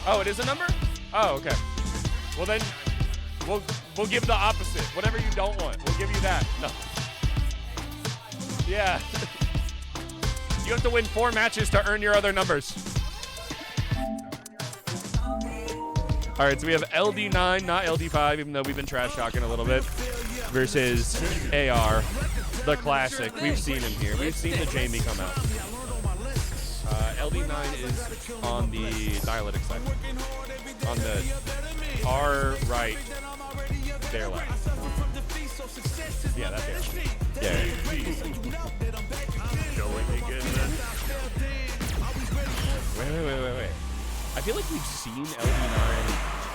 Oh, it is a number? Oh, okay. Well then, we'll give the opposite. Whatever you don't want, we'll give you that. No. Yeah. You have to win 4 matches to earn your other numbers. All right, so we have LD9, not LD5, even though we've been trash talking a little bit, versus AR, the classic. We've seen him here. We've seen the Jamie come out. LD9 is on the Dialytic side. On the far right, there left. Yeah, that's there. Yeah. Wait. I feel like we've seen LD9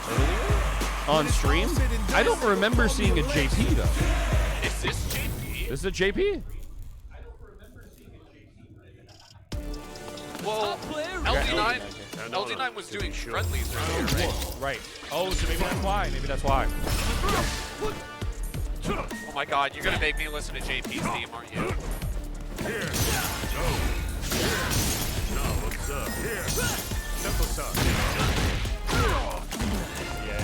earlier on stream. I don't remember seeing a JP though. Is this JP? This is a JP? Well, LD9 was doing friendlies earlier, right? Right. Oh, so maybe that's why. Oh my God, you're gonna make me listen to JP's theme, aren't you? Here. No. Here. No, what's up? Here. Simple stuff. Yeah.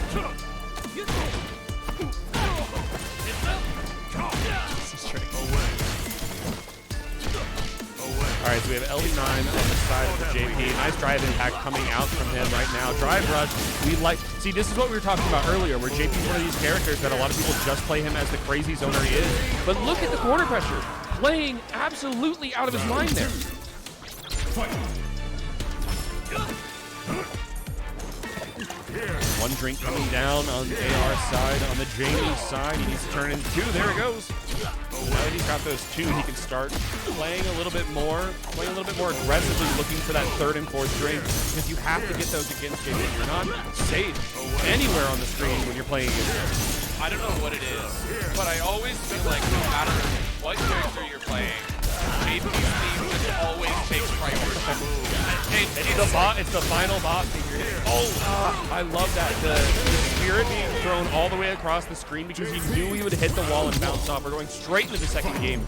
All right, so we have LD9 on the side of the JP. Nice drive impact coming out from him right now. Drive rush. See, this is what we were talking about earlier, where JP's one of these characters that a lot of people just play him as the crazy zoner he is. But look at the corner pressure. Playing absolutely out of his mind there. One drink coming down on the AR side. On the Jamie side, he needs to turn into 2. There it goes. Now that he's got those 2, he can start playing a little bit more aggressively, looking for that 3rd and 4th drink, because you have to get those against JP. You're not safe anywhere on the screen when you're playing against him. I don't know what it is, but I always feel like no matter what character you're playing, JP's theme just always takes priority. It's the final boss figure. Oh, I love that. Spirit being thrown all the way across the screen because he knew he would hit the wall and bounce off. We're going straight into the second game.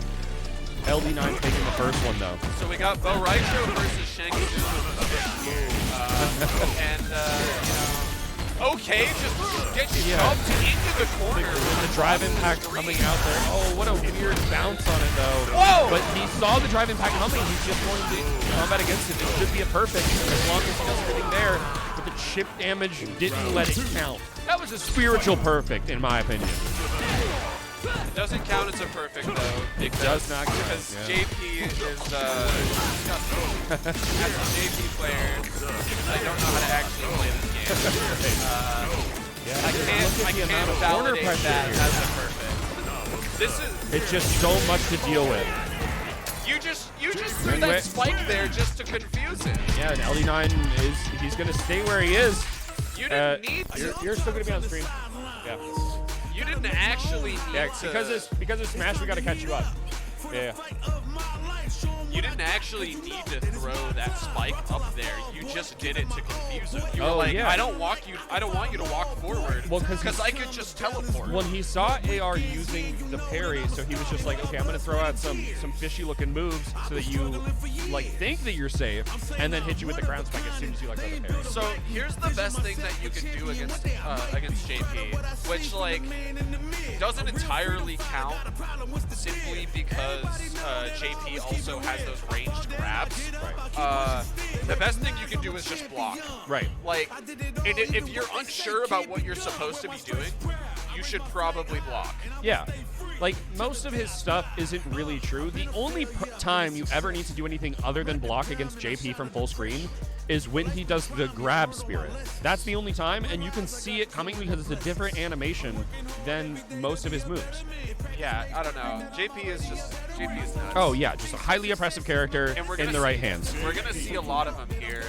LD9 taking the first one, though. So we got Bo Raicho versus Shang Tsung. Okay, just get shoved into the corner. The drive impact coming out there. Oh, what a weird bounce on it, though. Whoa! But he saw the drive impact coming. He's just going to combat against it. It should be a perfect as long as he's sitting there. But the chip damage didn't let it count. That was a spiritual perfect, in my opinion. It doesn't count as a perfect, though. It does not count. Because JP is, as a JP player, I don't know how to actually play this game. I can't validate that as a perfect. It's just so much to deal with. You just threw that spike there just to confuse him. Yeah, and LD9 he's going to stay where he is. You didn't need to. You're still going to be on stream. Yeah. You didn't actually need to. Because of Smash, we got to catch you up. Yeah. You didn't actually need to throw that spike up there. You just did it to confuse him. You were like, yeah. I don't want you to walk forward. Well, because I could just teleport. When he saw AR using the parry, so he was just like, okay, I'm gonna throw out some fishy-looking moves so that you like think that you're safe, and then hit you with the ground spike as soon as you like throw the parry. So here's the best thing that you can do against JP, which like doesn't entirely count simply because JP also has those ranged grabs. Right. The best thing you can do is just block. Right. Like, if you're unsure about what you're supposed to be doing, you should probably block. Yeah. Like, most of his stuff isn't really true. The only time you ever need to do anything other than block against JP from full screen is when he does the grab spirit. That's the only time, and you can see it coming because it's a different animation than most of his moves. Yeah, I don't know. JP is nuts. Oh, yeah, just a highly oppressive character in the right hands. We're going to see a lot of them here.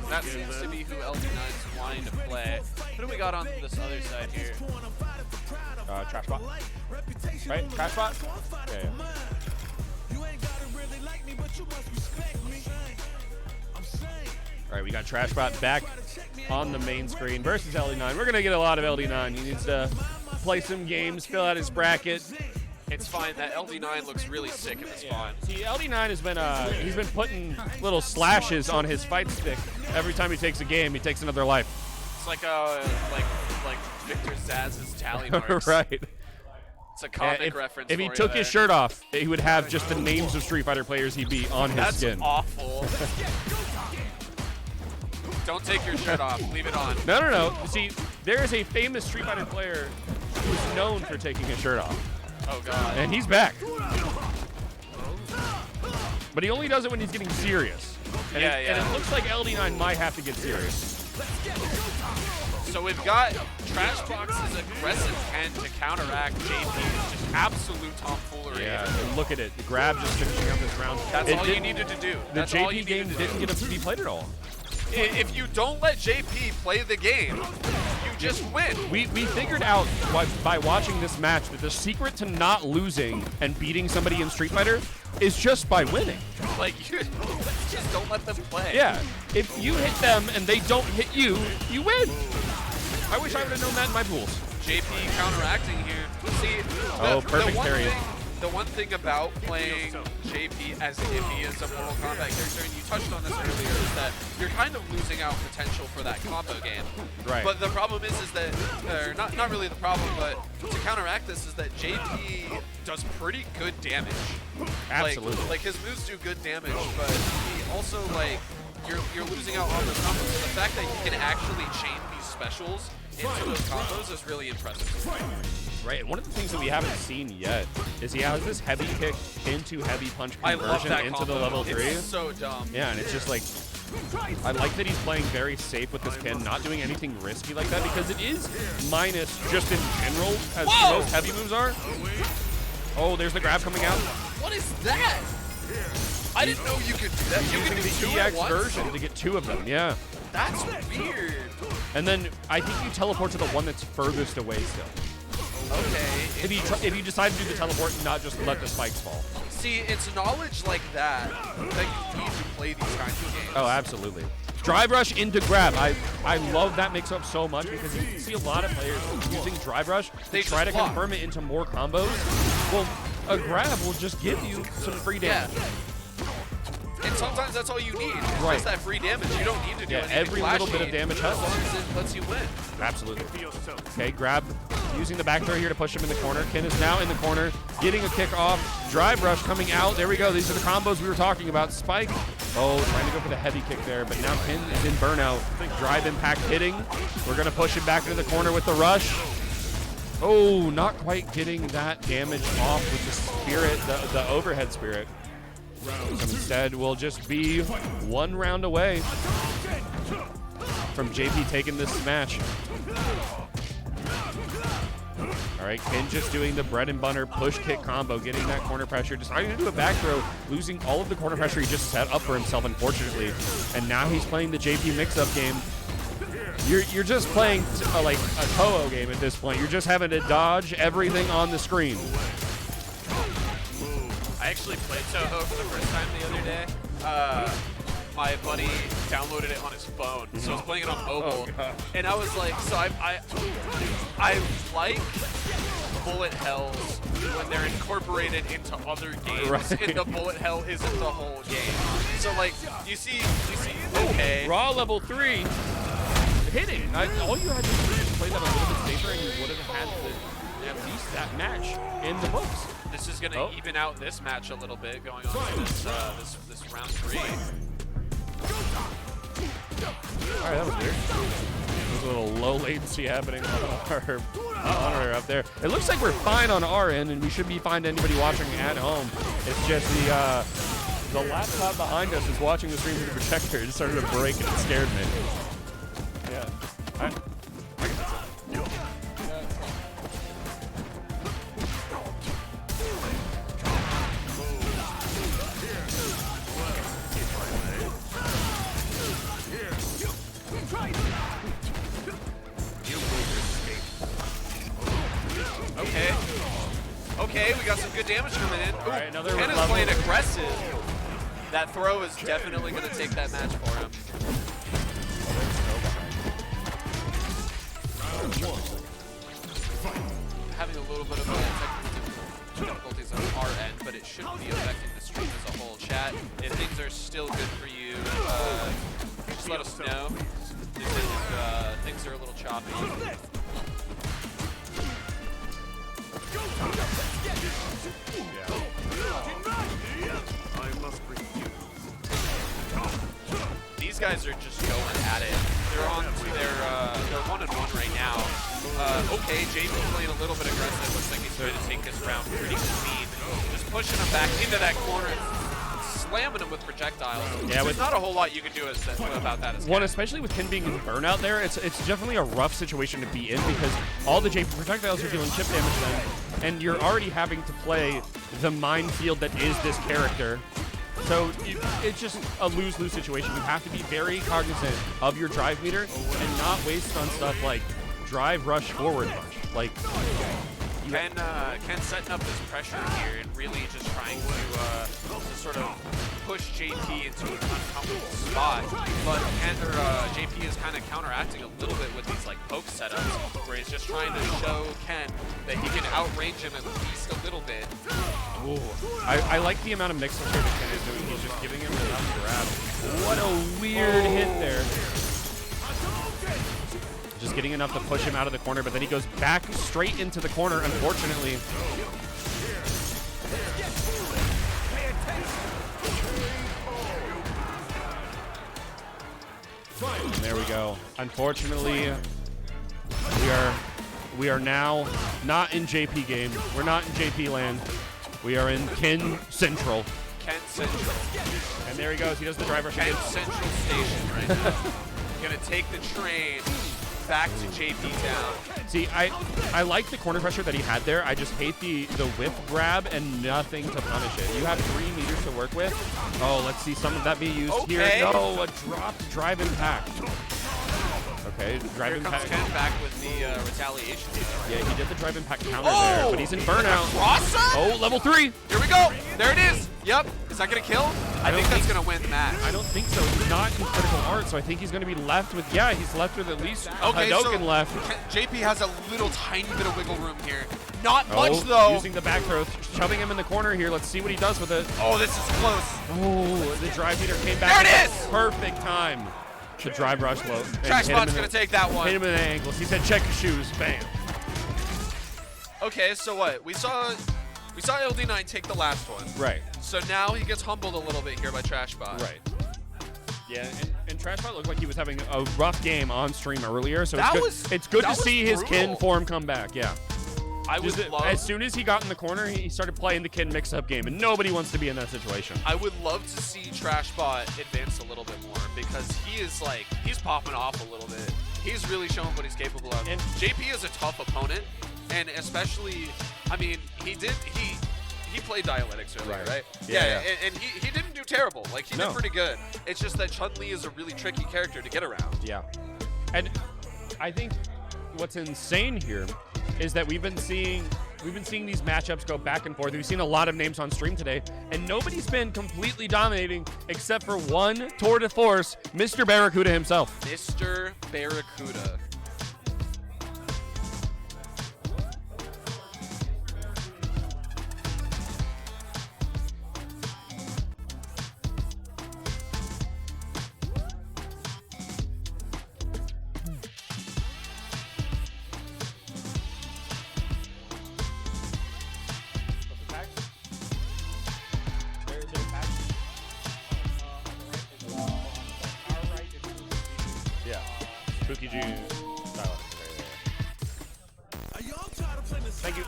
That seems to be who LD9's wanting to play. What do we got on this other side here? Trash bot. Right? Trash bot? Yeah. All right, we got Trashbot back on the main screen versus LD9. We're going to get a lot of LD9. He needs to play some games, fill out his bracket. It's fine. That LD9 looks really sick in the spawn. See, LD9 has been he's been putting little slashes on his fight stick. Every time he takes a game, he takes another life. It's like like Victor Zaz's tally marks. Right. It's a comic reference. If he took his shirt off, he would have just the names of Street Fighter players he beat on his skin. That's awful. Don't take your shirt off. Leave it on. No. See, there is a famous Street Fighter player who's known for taking his shirt off. Oh, God. And he's back. But he only does it when he's getting serious. And and it looks like LD9 might have to get serious. So we've got Trashbox's aggressive 10 to counteract JP's just absolute tomfoolery. Yeah, and look at it. The grab just finishing up this round. That's all you needed to do. The JP game didn't get to be played at all. If you don't let JP play the game, you just win. We figured out by watching this match that the secret to not losing and beating somebody in Street Fighter is just by winning. Like, you just don't let them play. Yeah. If you hit them and they don't hit you, you win. I wish I would have known that in my pools. JP counteracting here. See, perfect parry. The one thing about playing JP as if he is a Mortal Kombat character, and you touched on this earlier, is that you're kind of losing out potential for that combo game. Right. But the problem is that, or not really the problem, but to counteract this is that JP does pretty good damage. Absolutely. Like his moves do good damage, but he also you're losing out on those combos. So the fact that he can actually chain these specials into those combos is really impressive. Right, and one of the things that we haven't seen yet is he has this heavy kick into heavy punch conversion into the level 3. It's so dumb. Yeah, and it's just like, I like that he's playing very safe with this pin, not doing anything risky like that, because it is minus just in general, as most heavy moves are. Oh, there's the grab coming out. What is that? I didn't know you could do that. You can do the EX version to get 2 of them, yeah. That's weird. And then I think you teleport to the one that's furthest away still. Okay. If you decide to do the teleport and not just let the spikes fall. See, it's knowledge like that that you need to play these kinds of games. Oh, absolutely. Drive rush into grab. I love that mix-up so much because you see a lot of players using drive rush to try to confirm it into more combos. Well, a grab will just give you some free damage. Yeah. And sometimes that's all you need. Right. Just that free damage. You don't need to do anything every little bit of damage helps. As long as it lets you win. Absolutely. Okay, grab, using the back throw here to push him in the corner. Ken is now in the corner, getting a kick off. Drive rush coming out. There we go. These are the combos we were talking about. Spike. Oh, trying to go for the heavy kick there, but now Ken is in burnout. Drive impact hitting. We're going to push him back into the corner with the rush. Oh, not quite getting that damage off with the spirit, the overhead spirit. So instead, we'll just be 1 round away from JP taking this match. All right, Ken just doing the bread and butter push kick combo, getting that corner pressure, deciding to do a back throw, losing all of the corner pressure he just set up for himself, unfortunately. And now he's playing the JP mix-up game. You're just playing like a Toho game at this point. You're just having to dodge everything on the screen. I actually played Toho for the first time the other day. My buddy downloaded it on his phone, so I was playing it on mobile, and I was like, so I like bullet hells when they're incorporated into other games, and the bullet hell isn't the whole game. So like, you see, okay, Raw level 3, hitting. All you had to do was play that a little bit safer, and you would have had at least that match in the books. This is gonna even out this match a little bit, going on to this round 3. All right, that was weird. There's a little low latency happening on our monitor up there. It looks like we're fine on our end, and we should be fine to anybody watching at home. It's just the laptop behind us is watching the stream through the projector. It started to break, and it scared me. Yeah. I guess that's it. Okay, we got some good damage coming in. Ooh, right, another Ken is level. playing aggressive. That throw is definitely going to take that match for him. Having a little bit of technical difficulties on our end, but it shouldn't be affecting the stream as a whole. Chat, if things are still good for you, just let us know. If things are a little choppy. These guys are just going at it. They're on to they're 1-1 right now. Okay, JP playing a little bit aggressive. Looks like he's trying to take this round pretty clean. Just pushing him back into that corner, slamming him with projectiles. Yeah, there's not a whole lot you can do about that. As especially with Ken being in burnout there, it's definitely a rough situation to be in because all the JP projectiles are dealing chip damage then, and you're already having to play the minefield that is this character. So it's just a lose-lose situation. You have to be very cognizant of your drive meter and not waste on stuff like drive, rush, forward rush. Like Ken setting up this pressure here and really just trying to sort of push JP into an uncomfortable spot. But JP is kind of counteracting a little bit with these like poke setups where he's just trying to show Ken that he can outrange him at least a little bit. Ooh. I like the amount of mix-ups here that Ken is doing. He's just giving him enough grab. What a weird hit there. Just getting enough to push him out of the corner, but then he goes back straight into the corner, unfortunately. And there we go. Unfortunately, we are now not in JP game. We're not in JP land. We are in Ken Central. Ken Central. And there he goes. He does the driver. Ken Central Station right now. Gonna take the train back to JP down. See, I like the corner pressure that he had there. I just hate the whip grab and nothing to punish it. You have 3 meters to work with. Oh, let's see some of that be used here. No, a dropped drive impact. Okay, drive here impact. Comes Ken back with the retaliation. Yeah, he did the drive impact counter there, but he's in burnout. Cross up? Oh, level 3. Here we go. There it is. Yep. Is that going to kill? I think that's going to win the match. I don't think so. He's not in critical art, so I think he's going to be left with, he's left with at least okay, Hadoken so left. JP has a little tiny bit of wiggle room here. Not much, though. Using the back throw, shoving him in the corner here. Let's see what he does with it. Oh, this is close. Oh, the drive meter came back. There it is! Perfect time to drive rush low. Trashbot's going to take that one. Hit him in the ankles. He said, check your shoes. Bam. Okay, so what? We saw LD9 take the last one. Right. So now he gets humbled a little bit here by Trashbot. Right. Yeah, and Trashbot looked like he was having a rough game on stream earlier, so it's good to see his kin form come back, yeah. As soon as he got in the corner, he started playing the kin mix-up game, and nobody wants to be in that situation. I would love to see Trashbot advance a little bit more because he's popping off a little bit. He's really showing what he's capable of. And JP is a tough opponent, and especially, I mean, he played Dialectics earlier, right? Yeah. And he didn't do terrible. Like, he did pretty good. It's just that Chun-Li is a really tricky character to get around. Yeah. And I think what's insane here is that we've been seeing these matchups go back and forth. We've seen a lot of names on stream today, and nobody's been completely dominating except for one tour de force, Mr. Barracuda himself. Mr. Barracuda. Spooky G. Thank you.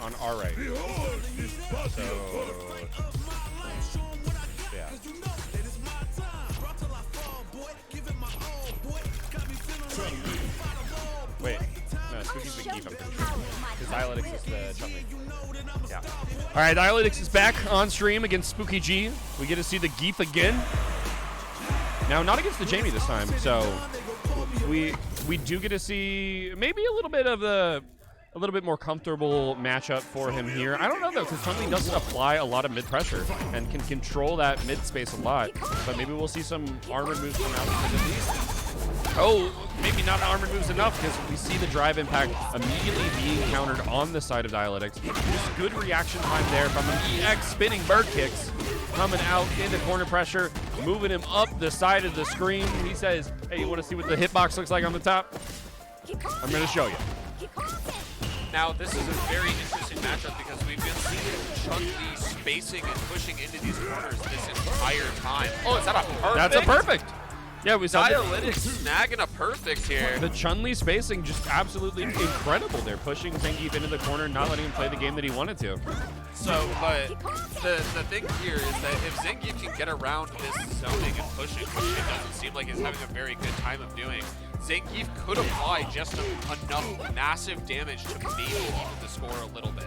On our right. So, yeah. Wait. No, Spooky's the Geef, I'm pretty sure. Because Dialectics is the Chun-Li. Yeah. All right, Dialectics is back on stream against Spooky G. We get to see the Geef again. Now, not against the Jamie this time, so we do get to see maybe a little bit more comfortable matchup for him here. I don't know though, because Chun-Li doesn't apply a lot of mid pressure and can control that mid space a lot. But maybe we'll see some armored moves come out because of these. Oh, maybe not armored moves enough because we see the drive impact immediately being countered on the side of Dialectics. Just good reaction time there from an EX spinning bird kicks. Coming out into corner pressure, moving him up the side of the screen. He says, hey, you want to see what the hitbox looks like on the top? I'm going to show you. Now, this is a very interesting matchup because we've been seeing Chun-Li spacing and pushing into these corners this entire time. Oh, is that a perfect? That's a perfect. Yeah, we saw Dialectics snagging a perfect here. The Chun-Li spacing just absolutely incredible. They're pushing Zangief into the corner, not letting him play the game that he wanted to. So, but the thing here is that if Zangief can get around this zoning and pushing, which it doesn't seem like he's having a very good time of doing, Zangief could apply just enough massive damage to maybe even the score a little bit.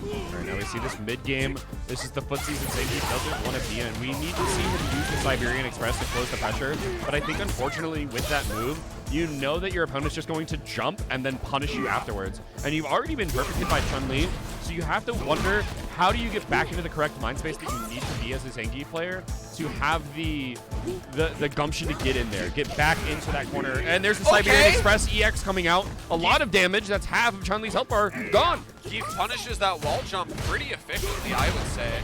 All right, now we see this mid-game. This is the footsies that Zangief doesn't want to be in. We need to see him use the Siberian Express to close the pressure, but I think unfortunately with that move, you know that your opponent's just going to jump and then punish you afterwards. And you've already been perfected by Chun-Li, so you have to wonder, how do you get back into the correct mind space that you need to be as a Zangief player to have the gumption to get in there, get back into that corner. And there's the Siberian Express EX coming out. A lot of damage. That's half of Chun-Li's health bar gone. He punishes that wall jump pretty efficiently, I would say.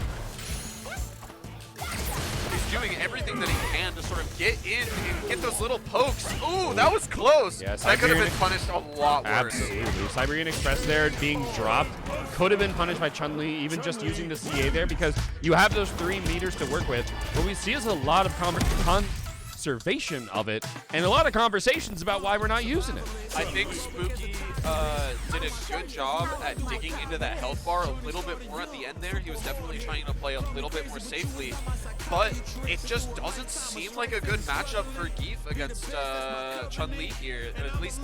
He's doing everything that he can to sort of get in and get those little pokes. Ooh, that was close. Yeah, that could have been punished a lot worse. Absolutely. Siberian Express there being dropped could have been punished by Chun-Li, even just using the CA there, because you have those 3 meters to work with. What we see is a lot of conservation of it and a lot of conversations about why we're not using it. I think Spooky did a good job at digging into that health bar a little bit more at the end there. He was definitely trying to play a little bit more safely, but it just doesn't seem like a good matchup for Geef against Chun-Li here, and at least